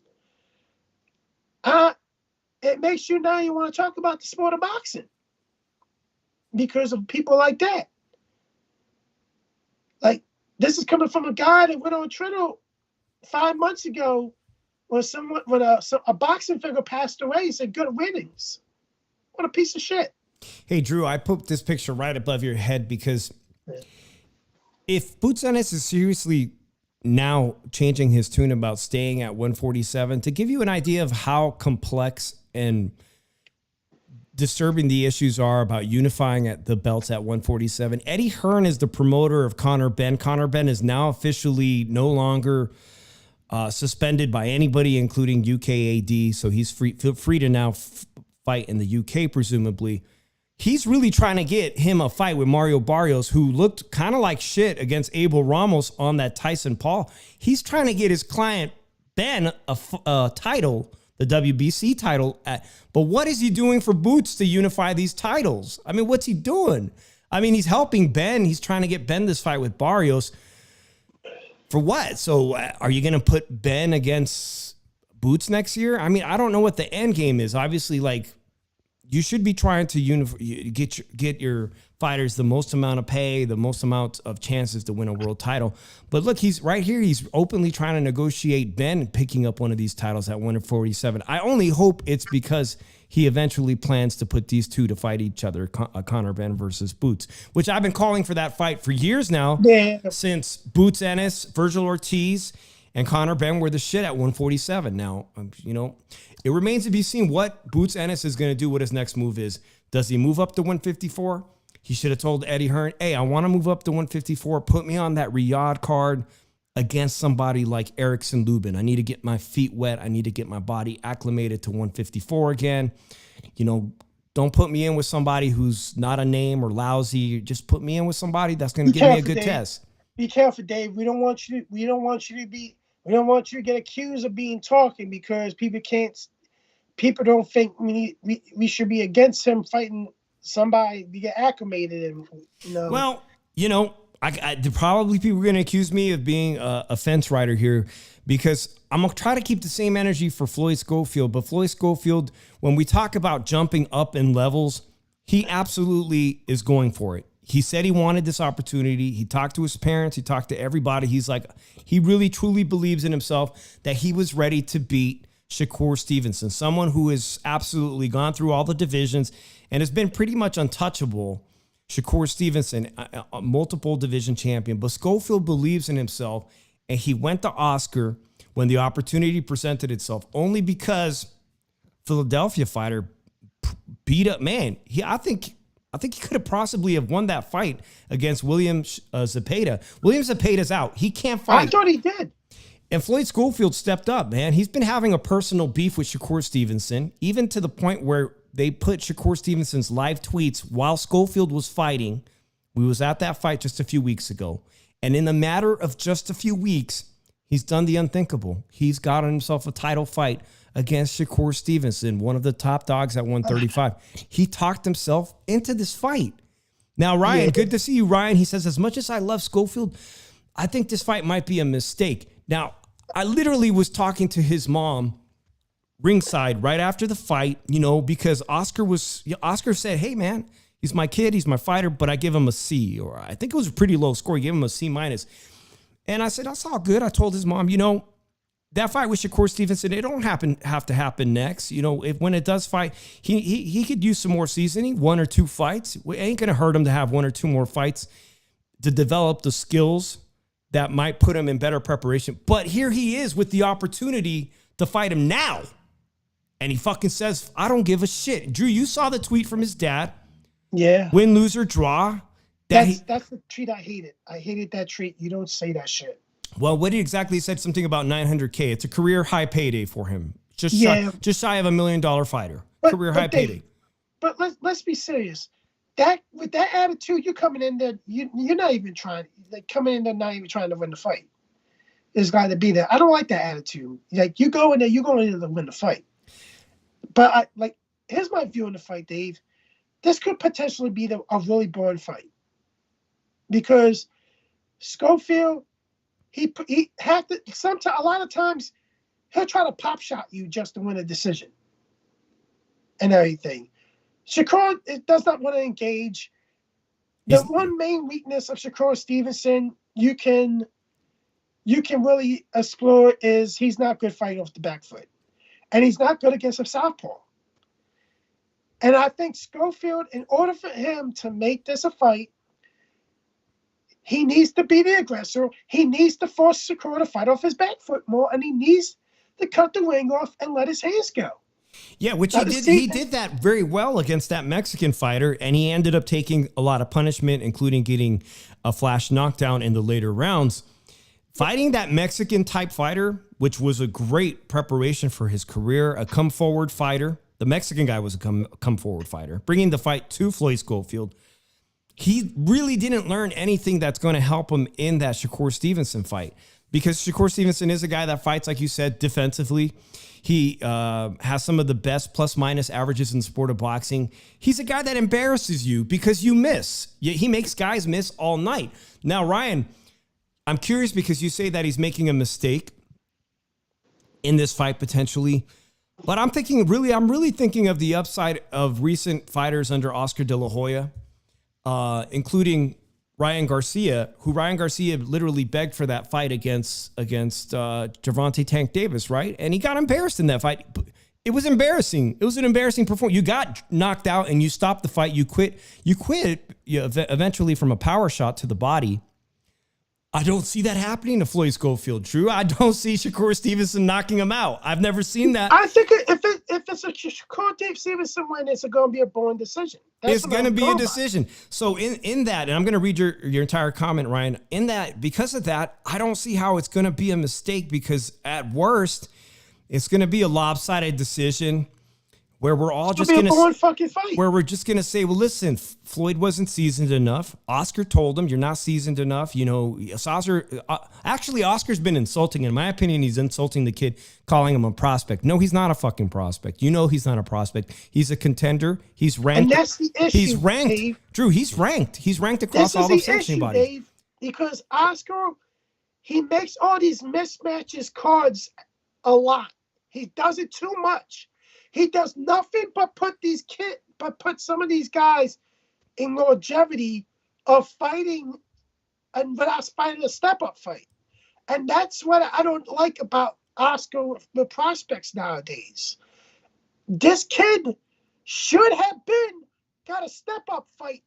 S3: It makes you now you want to talk about the sport of boxing because of people like that. Like, this is coming from a guy that went on Twitter 5 months ago when a boxing figure passed away. He said, "Good winnings." What a piece of shit.
S1: Hey, Drew, I put this picture right above your head because if Boots Ennis is seriously now changing his tune about staying at 147, to give you an idea of how complex and disturbing the issues are about unifying at the belts at 147, Eddie Hearn is the promoter of Conor Benn. Conor Benn is now officially no longer suspended by anybody, including UKAD, so he's free to now fight in the UK, presumably. He's really trying to get him a fight with Mario Barrios, who looked kind of like shit against Abel Ramos on that Tyson Paul. He's trying to get his client Ben a title, the WBC title. But what is he doing for Boots to unify these titles? I mean, what's he doing? I mean, he's helping Ben. He's trying to get Ben this fight with Barrios. For what? So are you going to put Ben against Boots next year? I mean, I don't know what the end game is. Obviously, like, you should be trying to get your fighters the most amount of pay, the most amount of chances to win a world title. But look, he's right here. He's openly trying to negotiate Ben picking up one of these titles at 147. I only hope it's because he eventually plans to put these two to fight each other, Conor Benn versus Boots, which I've been calling for that fight for years now, since Boots Ennis, Virgil Ortiz, and Conor Benn were the shit at 147. Now, it remains to be seen what Boots Ennis is going to do, what his next move is. Does he move up to 154? He should have told Eddie Hearn, hey, I want to move up to 154. Put me on that Riyadh card against somebody like Erickson Lubin. I need to get my feet wet. I need to get my body acclimated to 154 again. Don't put me in with somebody who's not a name or lousy. Just put me in with somebody that's going to give me a good test.
S3: Be careful, Dave. We don't want you to get accused of being talking because people don't think we should be against him fighting somebody to get acclimated. And
S1: well, probably people are going to accuse me of being a fence rider here because I'm going to try to keep the same energy for Floyd Schofield. But Floyd Schofield, when we talk about jumping up in levels, he absolutely is going for it. He said he wanted this opportunity. He talked to his parents. He talked to everybody. He's like, he really truly believes in himself that he was ready to beat Shakur Stevenson, someone who has absolutely gone through all the divisions and has been pretty much untouchable. Shakur Stevenson, a multiple division champion, but Schofield believes in himself, and he went to Oscar when the opportunity presented itself, only because Philadelphia fighter beat up, man. I think he could have possibly have won that fight against William Zepeda. William Zepeda's out. He can't fight.
S3: I thought he did.
S1: And Floyd Schofield stepped up, man. He's been having a personal beef with Shakur Stevenson, even to the point where they put Shakur Stevenson's live tweets while Schofield was fighting. We was at that fight just a few weeks ago. And in the matter of just a few weeks, he's done the unthinkable. He's gotten himself a title fight against Shakur Stevenson, one of the top dogs at 135. He talked himself into this fight. Now, Ryan, good to see you, Ryan. He says, as much as I love Schofield, I think this fight might be a mistake. Now, I literally was talking to his mom ringside right after the fight, because Oscar said, hey, man, he's my kid, he's my fighter, but I give him a C, or I think it was a pretty low score. He gave him a C minus. And I said, that's all good. I told his mom, that fight with Shakur Stevenson, it don't have to happen next. When it does fight, he could use some more seasoning, 1 or 2 fights. It ain't going to hurt him to have 1 or 2 more fights to develop the skills that might put him in better preparation. But here he is with the opportunity to fight him now. And he fucking says, I don't give a shit. Drew, you saw the tweet from his dad.
S3: Yeah.
S1: Win, lose, or draw.
S3: That's the tweet I hated. I hated that tweet. You don't say that shit.
S1: Well, what he exactly said, something about $900K. It's a career high payday for him. Just shy of $1 million fighter. Career high payday.
S3: But let's be serious. That with that attitude, you're coming in there. You're not even trying. Coming in there, not even trying to win the fight. There's got to be that. I don't like that attitude. Like you go in there, you're going in there to win the fight. But here's my view on the fight, Dave. This could potentially be a really boring fight because Schofield, he had to. Sometimes, a lot of times, he'll try to pop shot you just to win a decision and everything. Shakur does not want to engage. The one main weakness of Shakur Stevenson you can really explore is he's not good fighting off the back foot. And he's not good against a southpaw. And I think Schofield, in order for him to make this a fight, he needs to be the aggressor. He needs to force Shakur to fight off his back foot more, and he needs to cut the wing off and let his hands go.
S1: Yeah, which he did. He did that very well against that Mexican fighter, and he ended up taking a lot of punishment, including getting a flash knockdown in the later rounds. Fighting that Mexican type fighter, which was a great preparation for his career, a come forward fighter. The Mexican guy was a come forward fighter. Bringing the fight to Floyd Schofield, he really didn't learn anything that's going to help him in that Shakur Stevenson fight, because Shakur Stevenson is a guy that fights, like you said, defensively. He has some of the best plus minus averages in the sport of boxing. He's a guy that embarrasses you because you miss. He makes guys miss all night. Now, Ryan, I'm curious because you say that he's making a mistake in this fight potentially, but I'm really thinking of the upside of recent fighters under Oscar De La Hoya, including Ryan Garcia, who Ryan Garcia literally begged for that fight against Gervonta Tank Davis, right? And he got embarrassed in that fight. It was embarrassing. It was an embarrassing performance. You got knocked out and you stopped the fight. You quit eventually from a power shot to the body. I don't see that happening to Floyd Schofield, Drew. I don't see Shakur Stevenson knocking him out. I've never seen that.
S3: I think if it's a Shakur Stevenson win, it's going to be a boring decision.
S1: It's going to be a decision. So in that, and I'm going to read your entire comment, Ryan. In that, because of that, I don't see how it's going to be a mistake, because at worst, it's going to be a lopsided decision where we're all just going to say, well, listen, Floyd wasn't seasoned enough. Oscar told him, you're not seasoned enough. Oscar's been insulting. In my opinion, he's insulting the kid, calling him a prospect. No, he's not a fucking prospect. He's not a prospect. He's a contender. He's ranked.
S3: And that's the issue,
S1: He's ranked.
S3: Dave.
S1: Drew, he's ranked. He's ranked across all the sanctioning bodies.
S3: Dave, because Oscar, he makes all these mismatches cards a lot. He does it too much. He does nothing but put some of these guys in longevity of fighting and without fighting a step-up fight. And that's what I don't like about Oscar with prospects nowadays. This kid should have got a step-up fight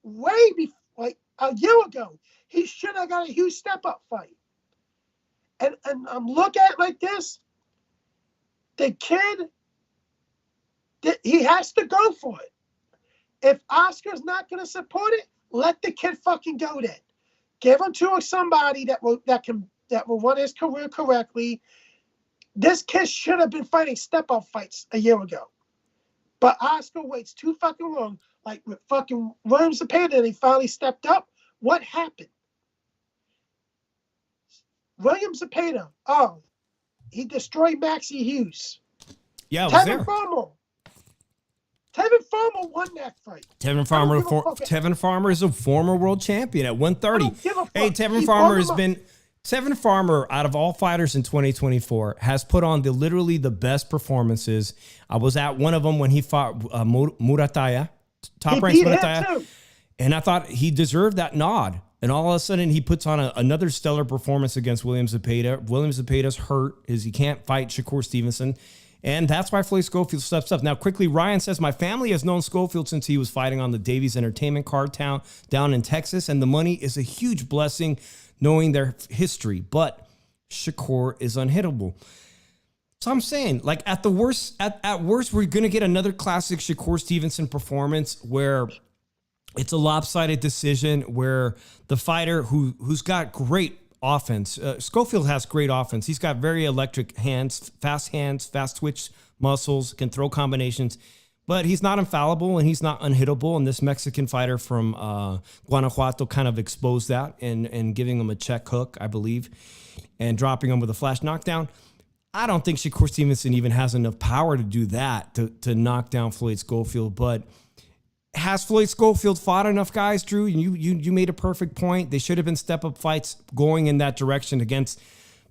S3: way before, like a year ago. He should have got a huge step-up fight. And I'm looking at it like this. The kid, he has to go for it. If Oscar's not going to support it, let the kid fucking go then. Give him to somebody that will run his career correctly. This kid should have been fighting step-up fights a year ago. But Oscar waits too fucking long. Like with fucking William Zepeda, and he finally stepped up. What happened? William Zepeda, he destroyed Maxie Hughes.
S1: Yeah, I was there.
S3: Tevin Farmer won that fight.
S1: Tevin
S3: I don't
S1: Farmer,
S3: give a fuck.
S1: Tevin Farmer is a former world champion at 130.
S3: I don't give a fuck.
S1: Hey, Tevin
S3: He
S1: Farmer
S3: fought
S1: has
S3: him up.
S1: been Tevin Farmer, out of all fighters in 2024, has put on literally the best performances. I was at one of them when he fought Murataya,
S3: He
S1: top-ranked
S3: beat him
S1: Murataya,
S3: too.
S1: and I thought he deserved that nod. And all of a sudden, he puts on another stellar performance against William Zepeda. William Zepeda's hurt, he can't fight Shakur Stevenson. And that's why Floyd Schofield steps up. Now, quickly, Ryan says, my family has known Schofield since he was fighting on the Davies Entertainment card down in Texas. And the money is a huge blessing knowing their history. But Shakur is unhittable. So I'm saying, like, at worst, we're going to get another classic Shakur Stevenson performance where it's a lopsided decision, where the fighter who's got great offense. Schofield has great offense. He's got very electric hands, fast twitch muscles, can throw combinations, but he's not infallible and he's not unhittable. And this Mexican fighter from Guanajuato kind of exposed that and giving him a check hook, I believe, and dropping him with a flash knockdown. I don't think Shakur Stevenson even has enough power to do that, to knock down Floyd Schofield, but has Floyd Schofield fought enough guys, Drew? You made a perfect point. They should have been step-up fights going in that direction against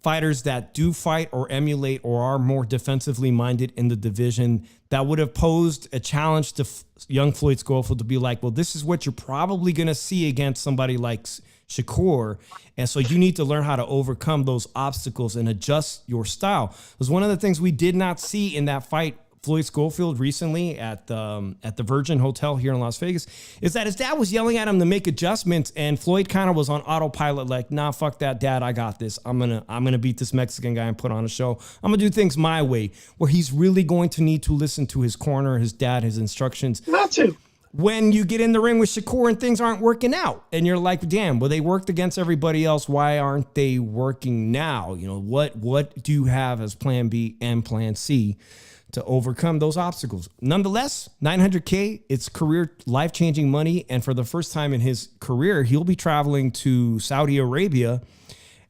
S1: fighters that do fight or emulate or are more defensively minded in the division. That would have posed a challenge to young Floyd Schofield to be like, well, this is what you're probably going to see against somebody like Shakur. And so you need to learn how to overcome those obstacles and adjust your style. It was one of the things we did not see in that fight Floyd Schofield recently at the Virgin Hotel here in Las Vegas, is that his dad was yelling at him to make adjustments, and Floyd kind of was on autopilot, like, nah, fuck that, Dad, I got this. I'm gonna beat this Mexican guy and put on a show. I'm gonna do things my way, where he's really going to need to listen to his corner, his dad, his instructions.
S3: Not to.
S1: When you get in the ring with Shakur and things aren't working out, and you're like, damn, well, they worked against everybody else. Why aren't they working now? You know, what do you have as plan B and plan C to overcome those obstacles? Nonetheless, $900K, it's career life-changing money. And for the first time in his career, he'll be traveling to Saudi Arabia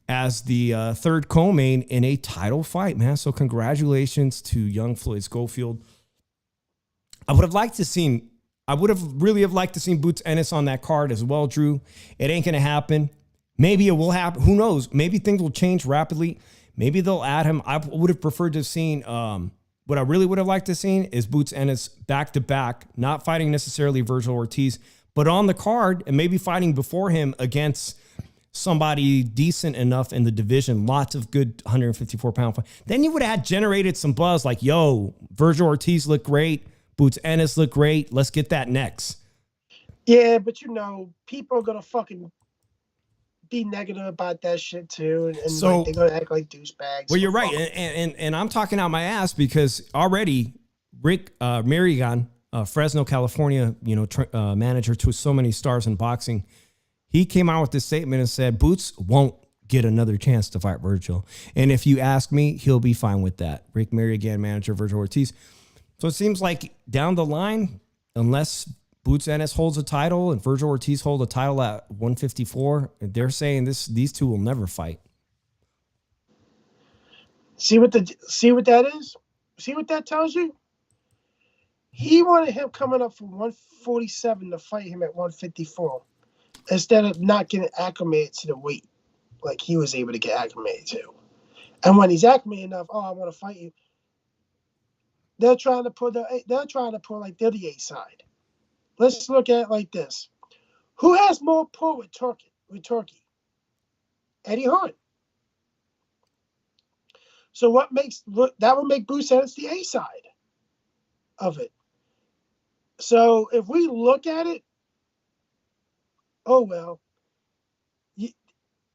S1: as the third co-main in a title fight, man. So congratulations to young Floyd Schofield. I would have really liked to see Boots Ennis on that card as well, Drew. It ain't going to happen. Maybe it will happen. Who knows? Maybe things will change rapidly. Maybe they'll add him. I would have preferred to have seen, what I really would have liked to have seen is Boots Ennis back-to-back, not fighting necessarily Virgil Ortiz, but on the card and maybe fighting before him against somebody decent enough in the division. Lots of good 154-pound fight. Then you would have generated some buzz like, yo, Virgil Ortiz looked great. Boots Ennis looked great. Let's get that next.
S3: Yeah, but people are gonna fucking be negative about that shit too, and
S1: So-
S3: like, they're gonna act like douchebags.
S1: Well, you're right, and I'm talking out my ass because already Rick Marigan, Fresno, California, manager to so many stars in boxing, he came out with this statement and said Boots won't get another chance to fight Virgil, and if you ask me, he'll be fine with that. Rick Marigan, manager Virgil Ortiz. So it seems like down the line, unless Boots Ennis holds a title and Virgil Ortiz holds a title at 154, they're saying these two will never fight.
S3: See what that is? See what that tells you? He wanted him coming up from 147 to fight him at 154 instead of not getting acclimated to the weight like he was able to get acclimated to. And when he's acclimated enough, I want to fight you. They're trying to pull like they're the A side. Let's look at it like this. Who has more pull with Turkey? Eddie Hearn. So that would make Boots Ennis the A side of it. So if we look at it,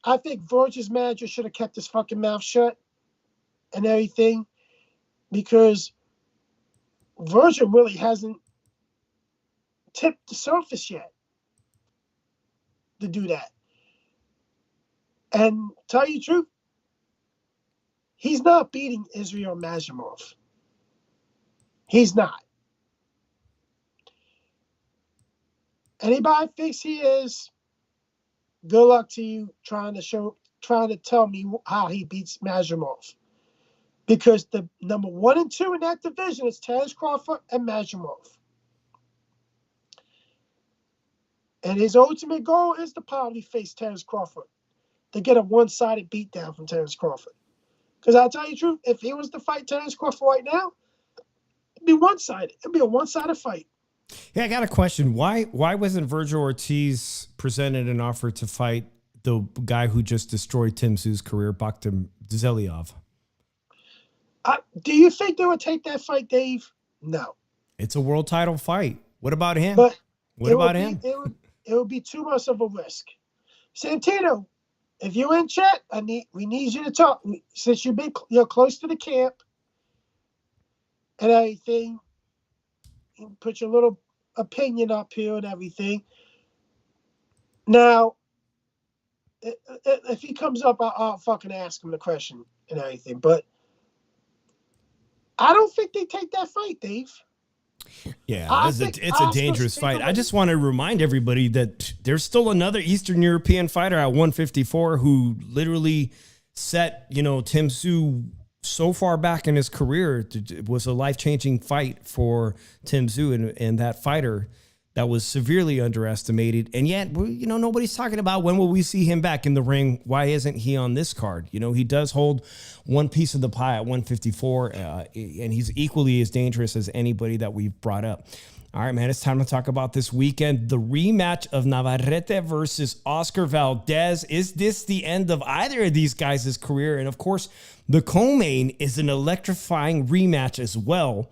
S3: I think Virgil's manager should have kept his fucking mouth shut and everything, because Virgil really hasn't tipped the surface yet to do that. And tell you the truth, he's not beating Israel Mazhimov. He's not. Anybody thinks he is, good luck to you trying to tell me how he beats Mazhimov. Because the number 1 and 2 in that division is Terence Crawford and Mazhimov. And his ultimate goal is to probably face Terrence Crawford, to get a one-sided beatdown from Terrence Crawford. Because I'll tell you the truth, if he was to fight Terrence Crawford right now, it'd be one-sided. It'd be a one-sided fight.
S1: Yeah, I got a question. Why wasn't Virgil Ortiz presented an offer to fight the guy who just destroyed Tim Tszю's career, Bakhtim Dzheliov?
S3: Do you think they would take that fight, Dave? No.
S1: It's a world title fight. What about him?
S3: But
S1: what about him?
S3: It would be too much of a risk. Santino, if you're in chat, we need you to talk. Since you're close to the camp and everything, you put your little opinion up here and everything. Now, if he comes up, I'll fucking ask him the question and everything. But I don't think they take that fight, Dave.
S1: Yeah, it's a dangerous fight. I just want to remind everybody that there's still another Eastern European fighter at 154 who literally set, Tim Tszyu so far back in his career. It was a life-changing fight for Tim Tszyu and that fighter that was severely underestimated. And yet, nobody's talking about when will we see him back in the ring. Why isn't he on this card? He does hold one piece of the pie at 154, and he's equally as dangerous as anybody that we've brought up. All right, man, it's time to talk about this weekend. The rematch of Navarrete versus Oscar Valdez. Is this the end of either of these guys' career? And, of course, the co-main is an electrifying rematch as well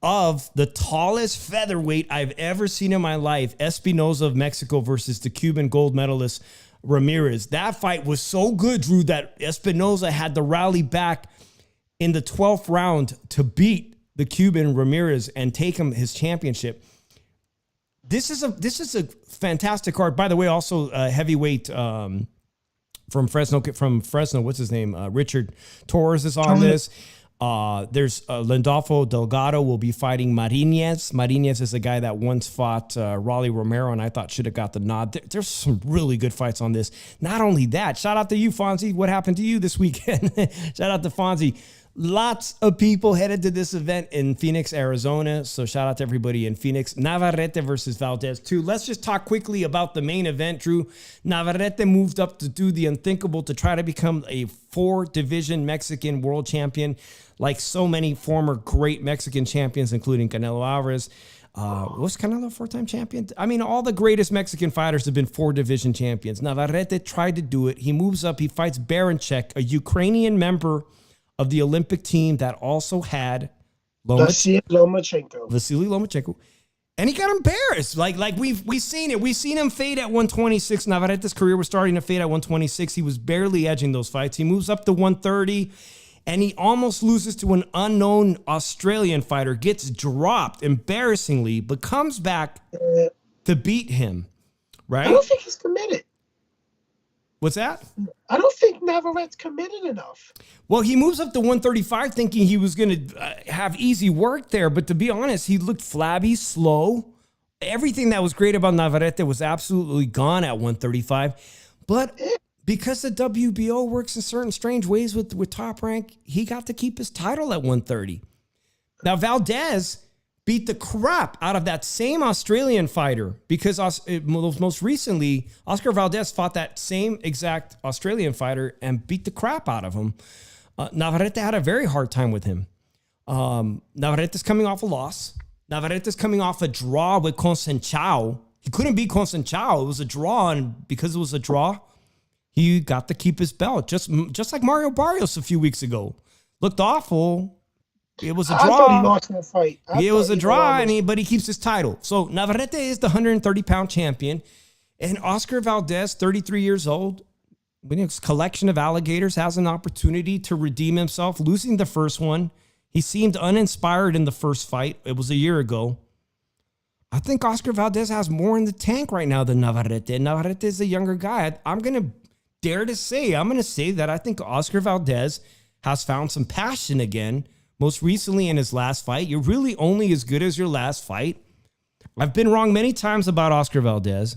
S1: of the tallest featherweight I've ever seen in my life, Espinoza of Mexico versus the Cuban gold medalist Ramirez. That fight was so good, Drew, that Espinoza had to rally back in the 12th round to beat the Cuban Ramirez and take him his championship. This is a fantastic card. By the way, also heavyweight from Fresno. What's his name? Richard Torres is on this. There's Landolfo Delgado will be fighting Marinez. Marinez is a guy that once fought Raleigh Romero, and I thought should have got the nod. There's some really good fights on this. Not only that, shout out to you, Fonzie. What happened to you this weekend? Shout out to Fonzie. Lots of people headed to this event in Phoenix, Arizona. So shout out to everybody in Phoenix. Navarrete versus Valdez, too. Let's just talk quickly about the main event, Drew. Navarrete moved up to do the unthinkable to try to become a 4-division Mexican world champion, like so many former great Mexican champions, including Canelo Alvarez. Was Canelo a 4-time champion? I mean, all the greatest Mexican fighters have been 4-division champions. Navarrete tried to do it. He moves up. He fights Baranchek, a Ukrainian member of the Olympic team that also had
S3: Vasily
S1: Lomachenko. And he got embarrassed. Like we've seen it. We've seen him fade at 126. Navarrete's career was starting to fade at 126. He was barely edging those fights. He moves up to 130, and he almost loses to an unknown Australian fighter, gets dropped embarrassingly, but comes back to beat him. Right?
S3: I don't think he's committed.
S1: What's that?
S3: I don't think Navarrete's committed enough.
S1: Well, he moves up to 135 thinking he was going to have easy work there. But to be honest, he looked flabby, slow. Everything that was great about Navarrete was absolutely gone at 135. But because the WBO works in certain strange ways with Top Rank, he got to keep his title at 130. Now, Valdez beat the crap out of that same Australian fighter because most recently, Oscar Valdez fought that same exact Australian fighter and beat the crap out of him. Navarrete had a very hard time with him. Navarrete's coming off a loss. Navarrete's coming off a draw with Consenchao. He couldn't beat Consenchao. It was a draw, and because it was a draw, he got to keep his belt, just like Mario Barrios a few weeks ago. Looked awful. It was a draw.
S3: I thought he lost that fight.
S1: It was a draw, but he keeps his title. So Navarrete is the 130-pound champion. And Oscar Valdez, 33 years old, with his collection of alligators, has an opportunity to redeem himself, losing the first one. He seemed uninspired in the first fight. It was a year ago. I think Oscar Valdez has more in the tank right now than Navarrete. Navarrete is a younger guy. I'm going to dare to say, that I think Oscar Valdez has found some passion again. Most recently in his last fight. You're really only as good as your last fight. I've been wrong many times about Oscar Valdez.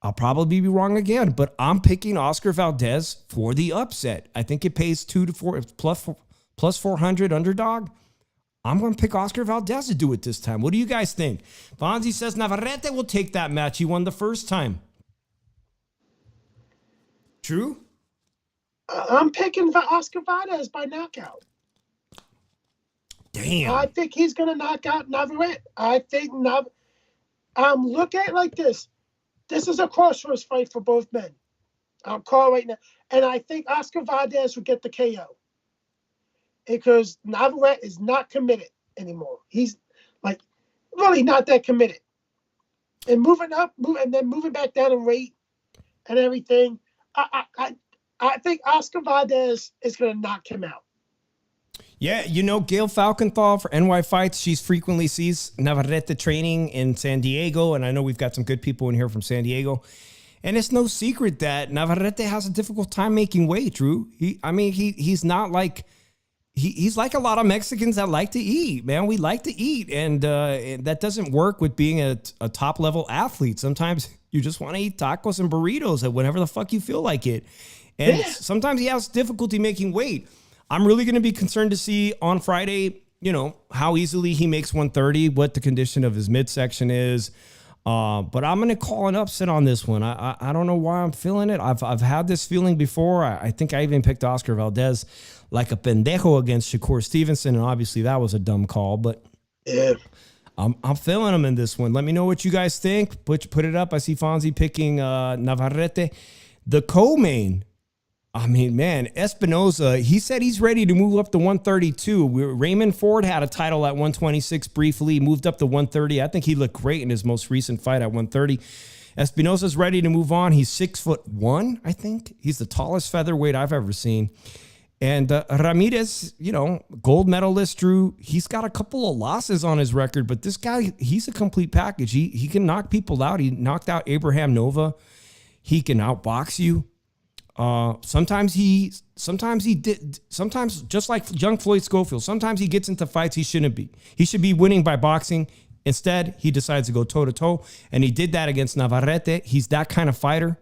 S1: I'll probably be wrong again, but I'm picking Oscar Valdez for the upset. I think it pays 2 to 4 plus 400 underdog. I'm going to pick Oscar Valdez to do it this time. What do you guys think? Fonzie says Navarrete will take that match. He won the first time. True?
S3: I'm picking Oscar Valdez by knockout.
S1: Damn.
S3: I think he's going to knock out Navarrete. I think look at it like this. This is a crossroads fight for both men. I'm calling right now. And I think Oscar Valdez will get the KO. Because Navarrete is not committed anymore. He's like really not that committed. And moving up, and then moving back down in weight and everything. I think Oscar Valdez is going to knock him out.
S1: Yeah, Gail Falkenthal for NY Fights, she frequently sees Navarrete training in San Diego, and I know we've got some good people in here from San Diego. And it's no secret that Navarrete has a difficult time making weight, Drew. He's not like... He's like a lot of Mexicans that like to eat, man. We like to eat, and that doesn't work with being a top-level athlete. Sometimes you just want to eat tacos and burritos at whenever the fuck you feel like it. And sometimes he has difficulty making weight. I'm really going to be concerned to see on Friday, how easily he makes 130, what the condition of his midsection is. But I'm going to call an upset on this one. I don't know why I'm feeling it. I've had this feeling before. I think I even picked Oscar Valdez like a pendejo against Shakur Stevenson, and obviously that was a dumb call. But
S3: yeah,
S1: I'm feeling him in this one. Let me know what you guys think. Put it up. I see Fonzie picking Navarrete. The co-main. I mean, man, Espinoza, he said he's ready to move up to 132. Raymond Ford had a title at 126 briefly, moved up to 130. I think he looked great in his most recent fight at 130. Espinoza's ready to move on. He's 6'1", I think. He's the tallest featherweight I've ever seen. And Ramirez, gold medalist, Drew, he's got a couple of losses on his record, but this guy, he's a complete package. He can knock people out. He knocked out Abraham Nova. He can outbox you. Sometimes just like young Floyd Schofield, sometimes he gets into fights he shouldn't be. He should be winning by boxing. Instead, he decides to go toe-to-toe, and he did that against Navarrete. He's that kind of fighter,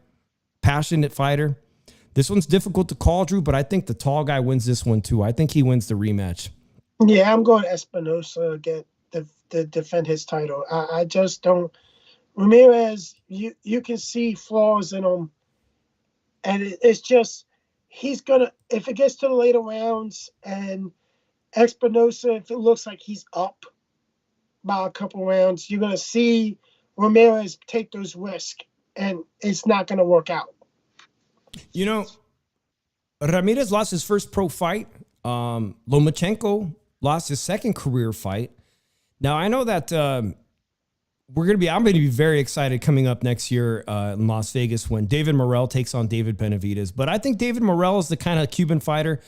S1: passionate fighter. This one's difficult to call, Drew, but I think the tall guy wins this one too. I think he wins the rematch.
S3: Yeah, I'm going Espinosa again to defend his title. I just don't. Ramirez, you can see flaws in him. And it's just, he's going to, if it gets to the later rounds and Espinosa, if it looks like he's up by a couple rounds, you're going to see Ramirez take those risks, and it's not going to work out.
S1: Ramirez lost his first pro fight. Lomachenko lost his second career fight. Now, I know that I'm going to be very excited coming up next year in Las Vegas when David Morrell takes on David Benavidez. But I think David Morrell is the kind of Cuban fighter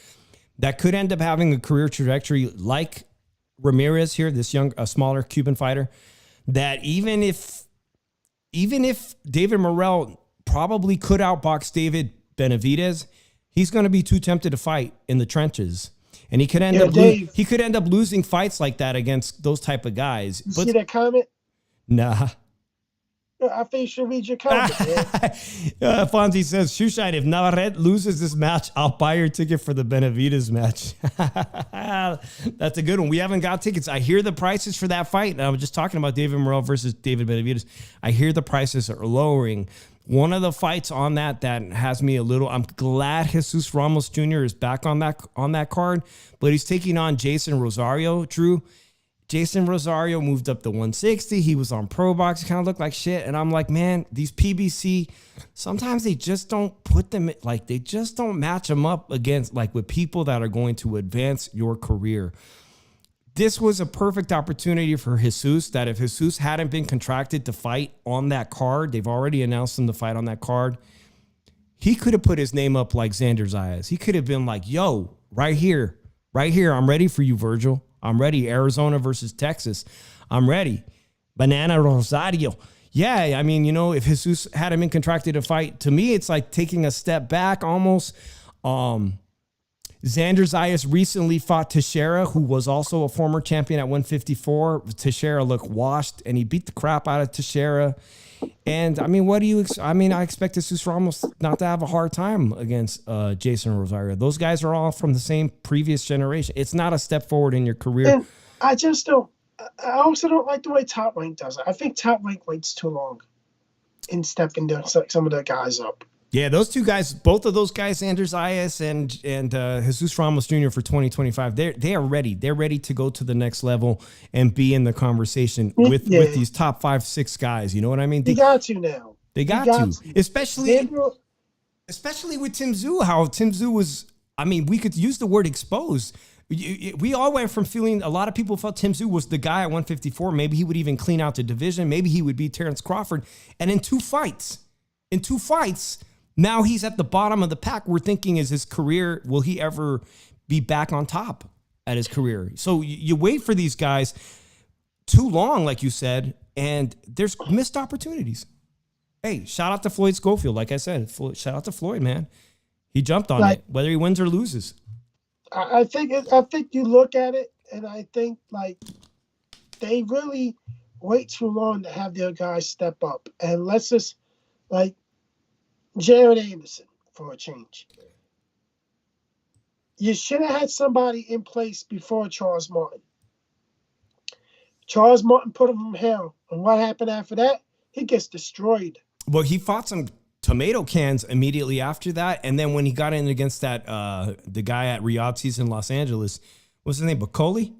S1: that could end up having a career trajectory like Ramirez here, this smaller Cuban fighter, that even if David Morrell probably could outbox David Benavidez, he's going to be too tempted to fight in the trenches. And he could end up losing fights like that against those type of guys.
S3: See that comment?
S1: Nah.
S3: I think you should read your comment.
S1: Fonzie says, Shushan, if Navarrete loses this match, I'll buy your ticket for the Benavidez match. That's a good one. We haven't got tickets. I hear the prices for that fight. And I was just talking about David Morrell versus David Benavidez. I hear the prices are lowering. One of the fights on that has me a little. I'm glad Jesus Ramos Jr. is back on that card, but he's taking on Jason Rosario. Drew. Jason Rosario moved up to 160. He was on Pro Box. Kind of looked like shit. And I'm like, man, these PBC, sometimes they just don't put them, like, they just don't match them up against, like, with people that are going to advance your career. This was a perfect opportunity for Jesus, that if Jesus hadn't been contracted to fight on that card, they've already announced him to fight on that card, he could have put his name up like Xander Zayas. He could have been like, yo, right here, I'm ready for you, Virgil. I'm ready. Arizona versus Texas. I'm ready. Banana Rosario. Yeah, I mean, if Jesus hadn't been contracted to fight, to me, it's like taking a step back almost. Xander Zayas recently fought Teixeira, who was also a former champion at 154. Teixeira looked washed, and he beat the crap out of Teixeira. And, I mean, I expect Jesus Ramos not to have a hard time against Jason Rosario. Those guys are all from the same previous generation. It's not a step forward in your career.
S3: And I just don't. I also don't like the way Top Rank does it. I think Top Rank waits too long in stepping some of the guys up.
S1: Yeah, those two guys, both of those guys, Anders Zayas and Jesus Ramos Jr. for 2025, they are ready. They're ready to go to the next level and be in the conversation with these top 5, 6 guys. You know what I mean?
S3: They got to now.
S1: They got to. Especially with Tim Tszyu, how Tim Tszyu was, I mean, we could use the word exposed. We all went from feeling, a lot of people felt Tim Tszyu was the guy at 154. Maybe he would even clean out the division. Maybe he would beat Terrence Crawford. And in two fights, now he's at the bottom of the pack. We're thinking, is his career, will he ever be back on top at his career? So you wait for these guys too long, like you said, and there's missed opportunities. Hey, shout out to Floyd Schofield. Like I said, shout out to Floyd, man. He jumped on it, whether he wins or loses.
S3: I think you look at it, and I think like they really wait too long to have their guys step up. And let's just like Jared Anderson for a change. You should have had somebody in place before Charles Martin. Charles Martin put him from hell. And what happened after that? He gets destroyed.
S1: Well, he fought some tomato cans immediately after that. And then when he got in against that, the guy at Ortiz in Los Angeles, what's his name? Bacoli?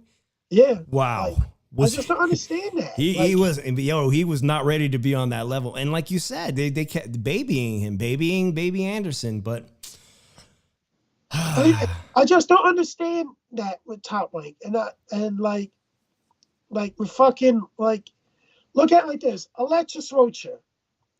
S3: Yeah.
S1: Wow.
S3: I just don't understand that.
S1: He was not ready to be on that level. And like you said, they kept babying him, baby Anderson. But
S3: I just don't understand that with Top Rank. And we fucking like look at it like this. Alexis Rocha.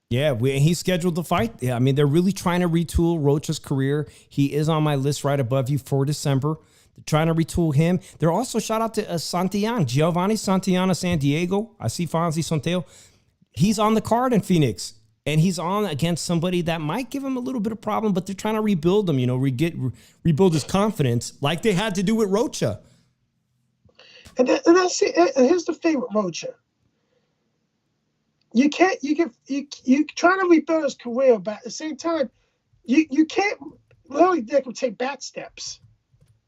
S1: Yeah, he's scheduled to fight. Yeah, I mean, they're really trying to retool Rocha's career. He is on my list right above you for December. They're trying to retool him. They're also shout out to Santillan, Giovanni Santillana, San Diego. I see Fonzie Sonteo. He's on the card in Phoenix, and he's on against somebody that might give him a little bit of problem, but they're trying to rebuild him, rebuild his confidence like they had to do with Rocha.
S3: And that's it. And here's the thing with Rocha. You trying to rebuild his career, but at the same time, you can't really make him take back steps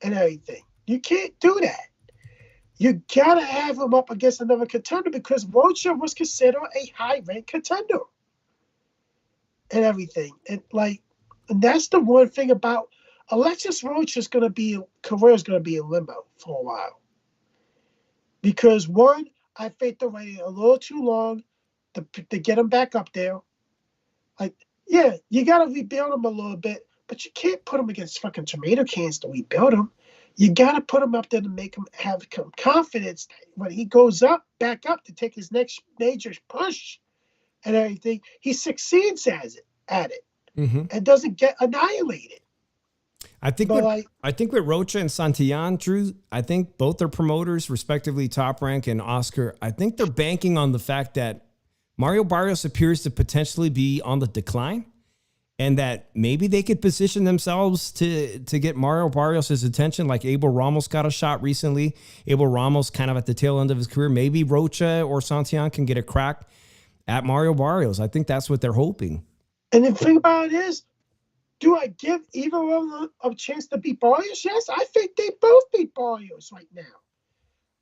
S3: and everything. You can't do that. You gotta have him up against another contender because Rocha was considered a high-ranked contender and everything. And that's the one thing about Alexis Rocha's career is gonna be in limbo for a while. Because one, I think they're waiting a little too long to get him back up there. You got to rebuild him a little bit, but you can't put him against fucking tomato cans to rebuild him. You got to put him up there to make him have confidence that when he goes back up to take his next major push and everything, he succeeds at it and doesn't get annihilated.
S1: I think with Rocha and Santillan, Drew, I think both are promoters, respectively, Top Rank and Oscar. I think they're banking on the fact that Mario Barrios appears to potentially be on the decline and that maybe they could position themselves to get Mario Barrios' attention like Abel Ramos got a shot recently. Abel Ramos kind of at the tail end of his career. Maybe Rocha or Santillan can get a crack at Mario Barrios. I think that's what they're hoping.
S3: And the thing about it is, do I give either of them a chance to beat Barrios? Yes, I think they both beat Barrios right now.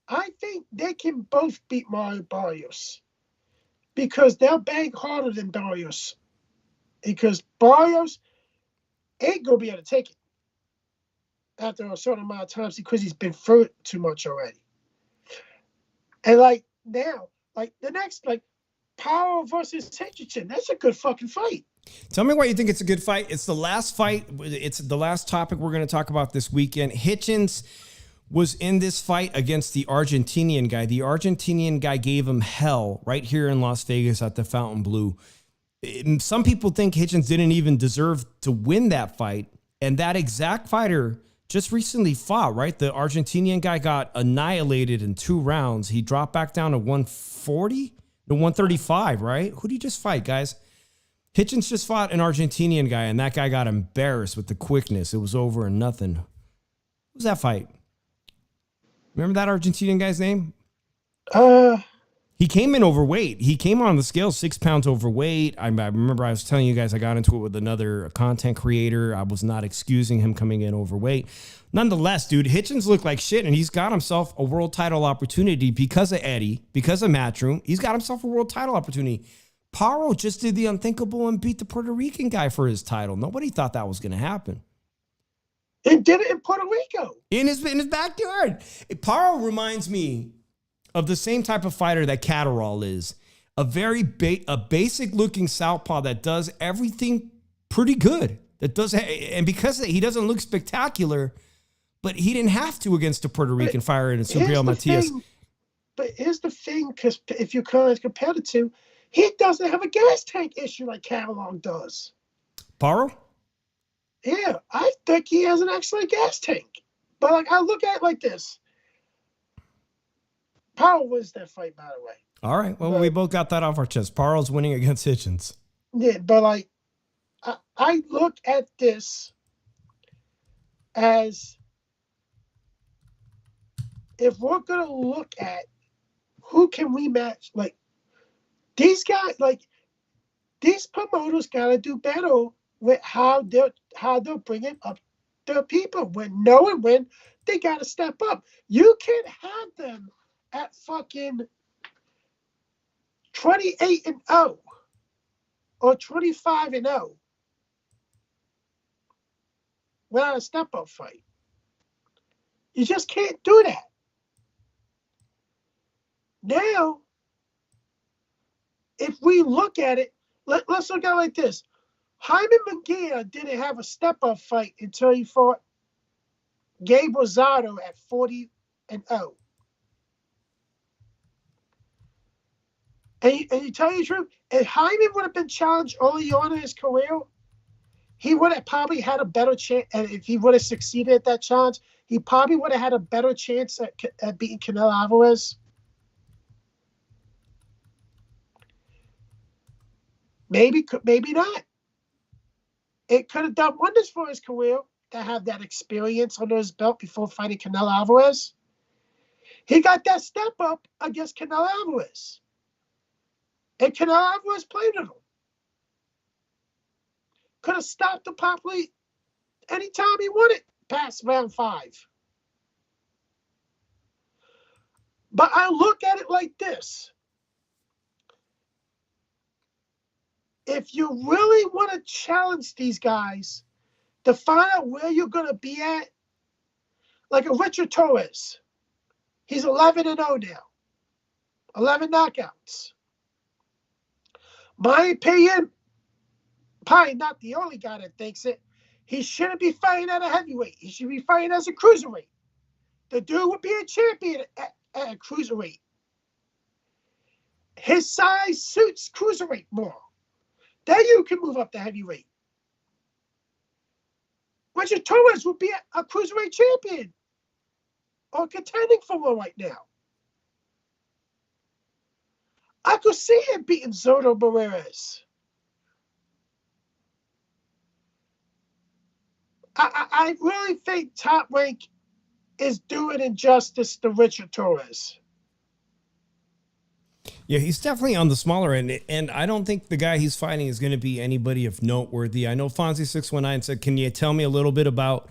S3: I think they can both beat Mario Barrios. Because they'll bang harder than Barrios. Because Barrios ain't going to be able to take it after a certain amount of times because he's been through it too much already. And now, the next, Power versus Hitchin, that's a good fucking fight.
S1: Tell me why you think it's a good fight. It's the last fight. It's the last topic we're going to talk about this weekend. Hitchens was in this fight against the Argentinian guy. The Argentinian guy gave him hell right here in Las Vegas at the Fontainebleau. Some people think Hitchens didn't even deserve to win that fight. And that exact fighter just recently fought, right? The Argentinian guy got annihilated in 2 rounds. He dropped back down to 140 to 135, right? Who did he just fight, guys? Hitchens just fought an Argentinian guy, and that guy got embarrassed with the quickness. It was over and nothing. What was that fight? Remember that Argentinian guy's name? He came in overweight. He came on the scale 6 pounds overweight. I remember I was telling you guys I got into it with another content creator. I was not excusing him coming in overweight. Nonetheless, dude, Hitchens looked like shit, and he's got himself a world title opportunity because of Eddie, because of Matchroom. He's got himself a world title opportunity. Paro just did the unthinkable and beat the Puerto Rican guy for his title. Nobody thought that was going to happen.
S3: And did it in Puerto Rico.
S1: In his backyard. Paro reminds me of the same type of fighter that Catterall is. A very basic looking southpaw that does everything pretty good. And because he doesn't look spectacular, but he didn't have to against a Puerto Rican fighter in Subriel Matias.
S3: But here's the thing, because if you compare the two, he doesn't have a gas tank issue like Catterall does.
S1: Paro?
S3: Yeah, I think he has an excellent gas tank. But like I look at it like this. Paro wins that fight, by the way.
S1: All right. Well, we both got that off our chest. Paro's winning against Hitchens.
S3: Yeah, but like I look at this as if we're gonna look at who can we match, like these guys, like these promoters gotta do better with how they're bringing up their people. When knowing when they gotta step up. You can't have them at fucking 28-0 or 25-0 without a step-up fight. You just can't do that. Now, if we look at it, let's look at it like this. Jaime Munguia didn't have a step-up fight until he fought Gabe Rosado at 40-0. And you tell you the truth, if Jaime would have been challenged early on in his career, he would have probably had a better chance. And if he would have succeeded at that challenge, he probably would have had a better chance at beating Canelo Alvarez. Maybe not. It could have done wonders for his career to have that experience under his belt before fighting Canelo Alvarez. He got that step up against Canelo Alvarez. And Canelo Alvarez played with him. Could have stopped him probably anytime he wanted past round 5. But I look at it like this. If you really want to challenge these guys to find out where you're going to be at, like a Richard Torres, he's 11-0 now, 11 knockouts. My opinion, probably not the only guy that thinks it, he shouldn't be fighting at a heavyweight. He should be fighting as a cruiserweight. The dude would be a champion at a cruiserweight. His size suits cruiserweight more. Then you can move up to heavyweight. Richard Torres would be a cruiserweight champion or contending for one right now. I could see him beating Zoto Barreras. I really think Top Rank is doing injustice to Richard Torres.
S1: Yeah, he's definitely on the smaller end, and I don't think the guy he's fighting is going to be anybody of noteworthy. I know Fonzie619 said, can you tell me a little bit about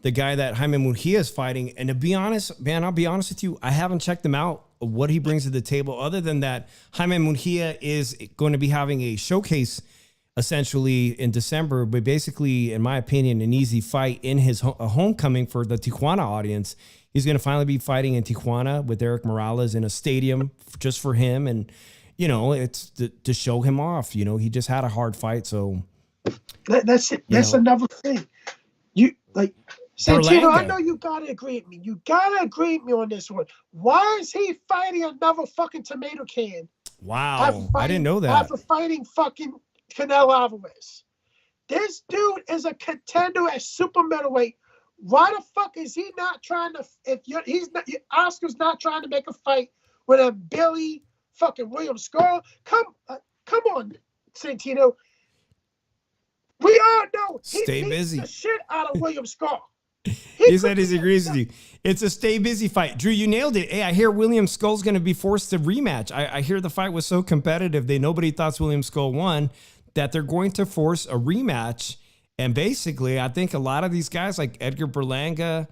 S1: the guy that Jaime Munguia is fighting? And to be honest, man, I'll be honest with you, I haven't checked him out, what he brings to the table, other than that Jaime Munguia is going to be having a showcase essentially in December, but basically, in my opinion, an easy fight in his homecoming for the Tijuana audience. He's going to finally be fighting in Tijuana with Eric Morales in a stadium just for him. And, you know, it's to show him off. You know, he just had a hard fight. So
S3: that's it. That's another thing. You like, Santino, I know you got to agree with me. You got to agree with me on this one. Why is he fighting another fucking tomato can?
S1: Wow. I didn't know that.
S3: After fighting fucking Canelo Alvarez. This dude is a contender at super middleweight. Why the fuck is he not trying to? Oscar's not trying to make a fight with a Billy fucking William Scar. Come on, Santino. We all know he beats the shit out of William Scar.
S1: He said he agrees with you. It's a stay busy fight. Drew, you nailed it. Hey, I hear William Skull's going to be forced to rematch. I hear the fight was so competitive that nobody thought William Skull won, that they're going to force a rematch. And basically, I think a lot of these guys like Edgar Berlanga,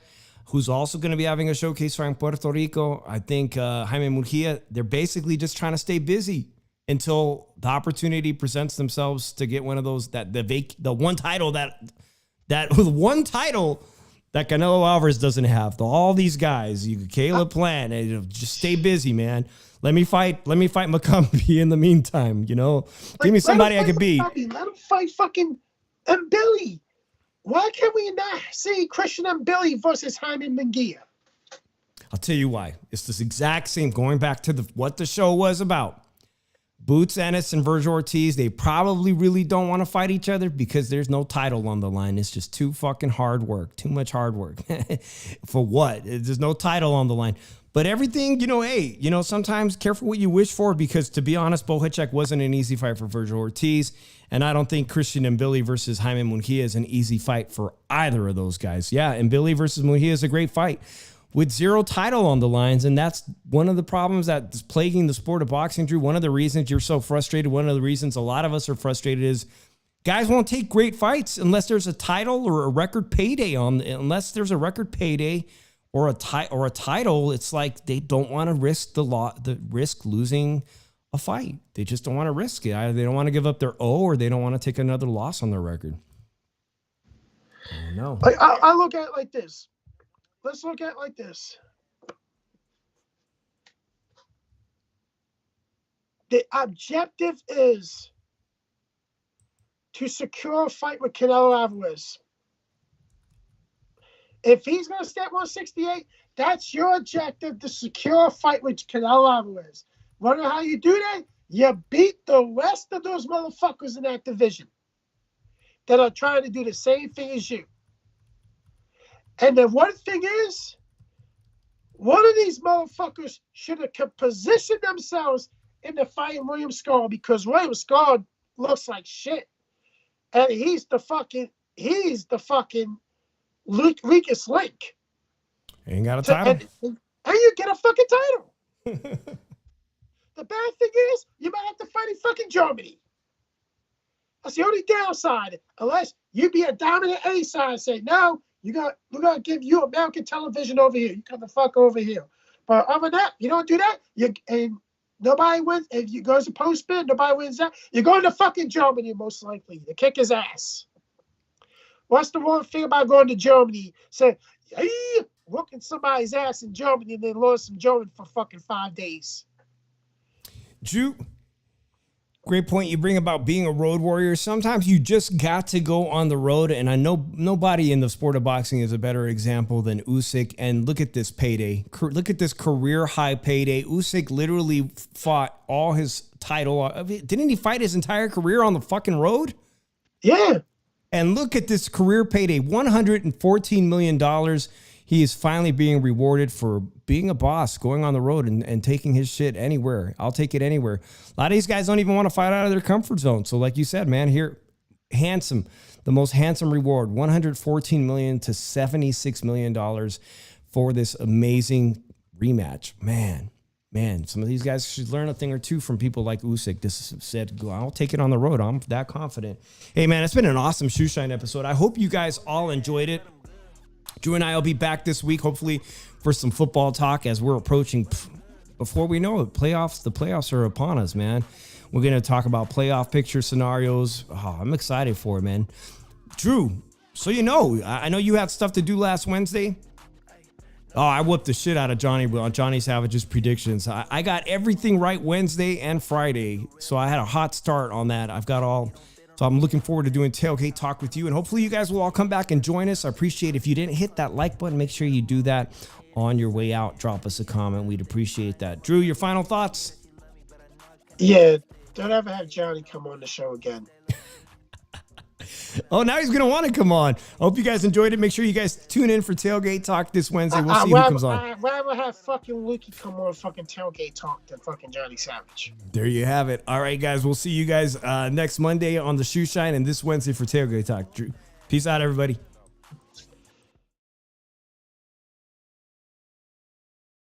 S1: who's also going to be having a showcase fight in Puerto Rico, I think Jaime Murguia, they're basically just trying to stay busy until the opportunity presents themselves to get one of those, the one title that Canelo Alvarez doesn't have. All these guys, Caleb Plant, just stay busy, man. Let me fight McCombie in the meantime. Give me somebody I could beat.
S3: Let him fight fucking Billy. Why can't we not see Christian and Billy versus Jaime Munguia?
S1: I'll tell you why. It's this exact same. Going back to what the show was about. Boots Ennis and Virgil Ortiz, they probably really don't want to fight each other because there's no title on the line. It's just too fucking hard work. Too much hard work. For what? There's no title on the line. But everything, sometimes careful what you wish for, because to be honest, Bohacek wasn't an easy fight for Virgil Ortiz. And I don't think Christian and Billy versus Jaime Munguia is an easy fight for either of those guys. Yeah, and Billy versus Munguia is a great fight with zero title on the lines. And that's one of the problems that's plaguing the sport of boxing, Drew. One of the reasons you're so frustrated, one of the reasons a lot of us are frustrated is guys won't take great fights unless there's a title or a record payday unless there's a record payday or a title. It's like they don't want to risk the risk losing a fight. They just don't want to risk it. Either they don't want to give up their O or they don't want to take another loss on their record. I don't know.
S3: I look at it like this. Let's look at it like this. The objective is to secure a fight with Canelo Alvarez. If he's going to step 168, that's your objective, to secure a fight with Canelo Alvarez. Wonder how you do that? You beat the rest of those motherfuckers in that division that are trying to do the same thing as you. And the one thing is, one of these motherfuckers should have positioned themselves in the fight in William Skull, because William Skull looks like shit. And he's the fucking weakest link.
S1: Ain't got a title.
S3: And you get a fucking title. The bad thing is, you might have to fight in fucking Germany. That's the only downside. Unless you be a dominant A side and say, no, we're gonna give you American television over here. You come the fuck over here. But other than that, you don't do that. And nobody wins. If you go to post spin, nobody wins that. You're going to fucking Germany most likely to kick his ass. What's the one thing about going to Germany? Say, hey, whooping somebody's ass in Germany and then learn some German for fucking 5 days.
S1: Drew, great point you bring about being a road warrior. Sometimes you just got to go on the road, and I know nobody in the sport of boxing is a better example than Usyk. And look at this payday. Look at this career high payday. Usyk literally fought all his title. Didn't he fight his entire career on the fucking road?
S3: Yeah.
S1: And look at this career payday, $114 million. He is finally being rewarded for being a boss, going on the road and taking his shit anywhere. I'll take it anywhere. A lot of these guys don't even want to fight out of their comfort zone. So like you said, man, here, the most handsome reward, $114 million to $76 million for this amazing rematch. Man, some of these guys should learn a thing or two from people like Usyk. This said, I'll take it on the road. I'm that confident. Hey, man, it's been an awesome Shoe Shine episode. I hope you guys all enjoyed it. Drew and I will be back this week, hopefully, for some football talk as we're approaching, before we know it, the playoffs are upon us, man. We're going to talk about playoff picture scenarios. Oh, I'm excited for it, man. Drew, so I know you had stuff to do last Wednesday. Oh, I whooped the shit out of Johnny Savage's predictions. I got everything right Wednesday and Friday, so I had a hot start on that. So I'm looking forward to doing Tailgate Talk with you, and hopefully you guys will all come back and join us. I appreciate if you didn't hit that like button, make sure you do that on your way out. Drop us a comment. We'd appreciate that. Drew, your final thoughts?
S3: Yeah, don't ever have Johnny come on the show again.
S1: Oh, now he's going to want to come on. I hope you guys enjoyed it. Make sure you guys tune in for Tailgate Talk this Wednesday. We'll see who comes on.
S3: I'd rather have fucking Lukey come on fucking Tailgate Talk than fucking Johnny Savage.
S1: There you have it. All right, guys. We'll see you guys next Monday on the Shoe Shine and this Wednesday for Tailgate Talk. Drew, peace out, everybody.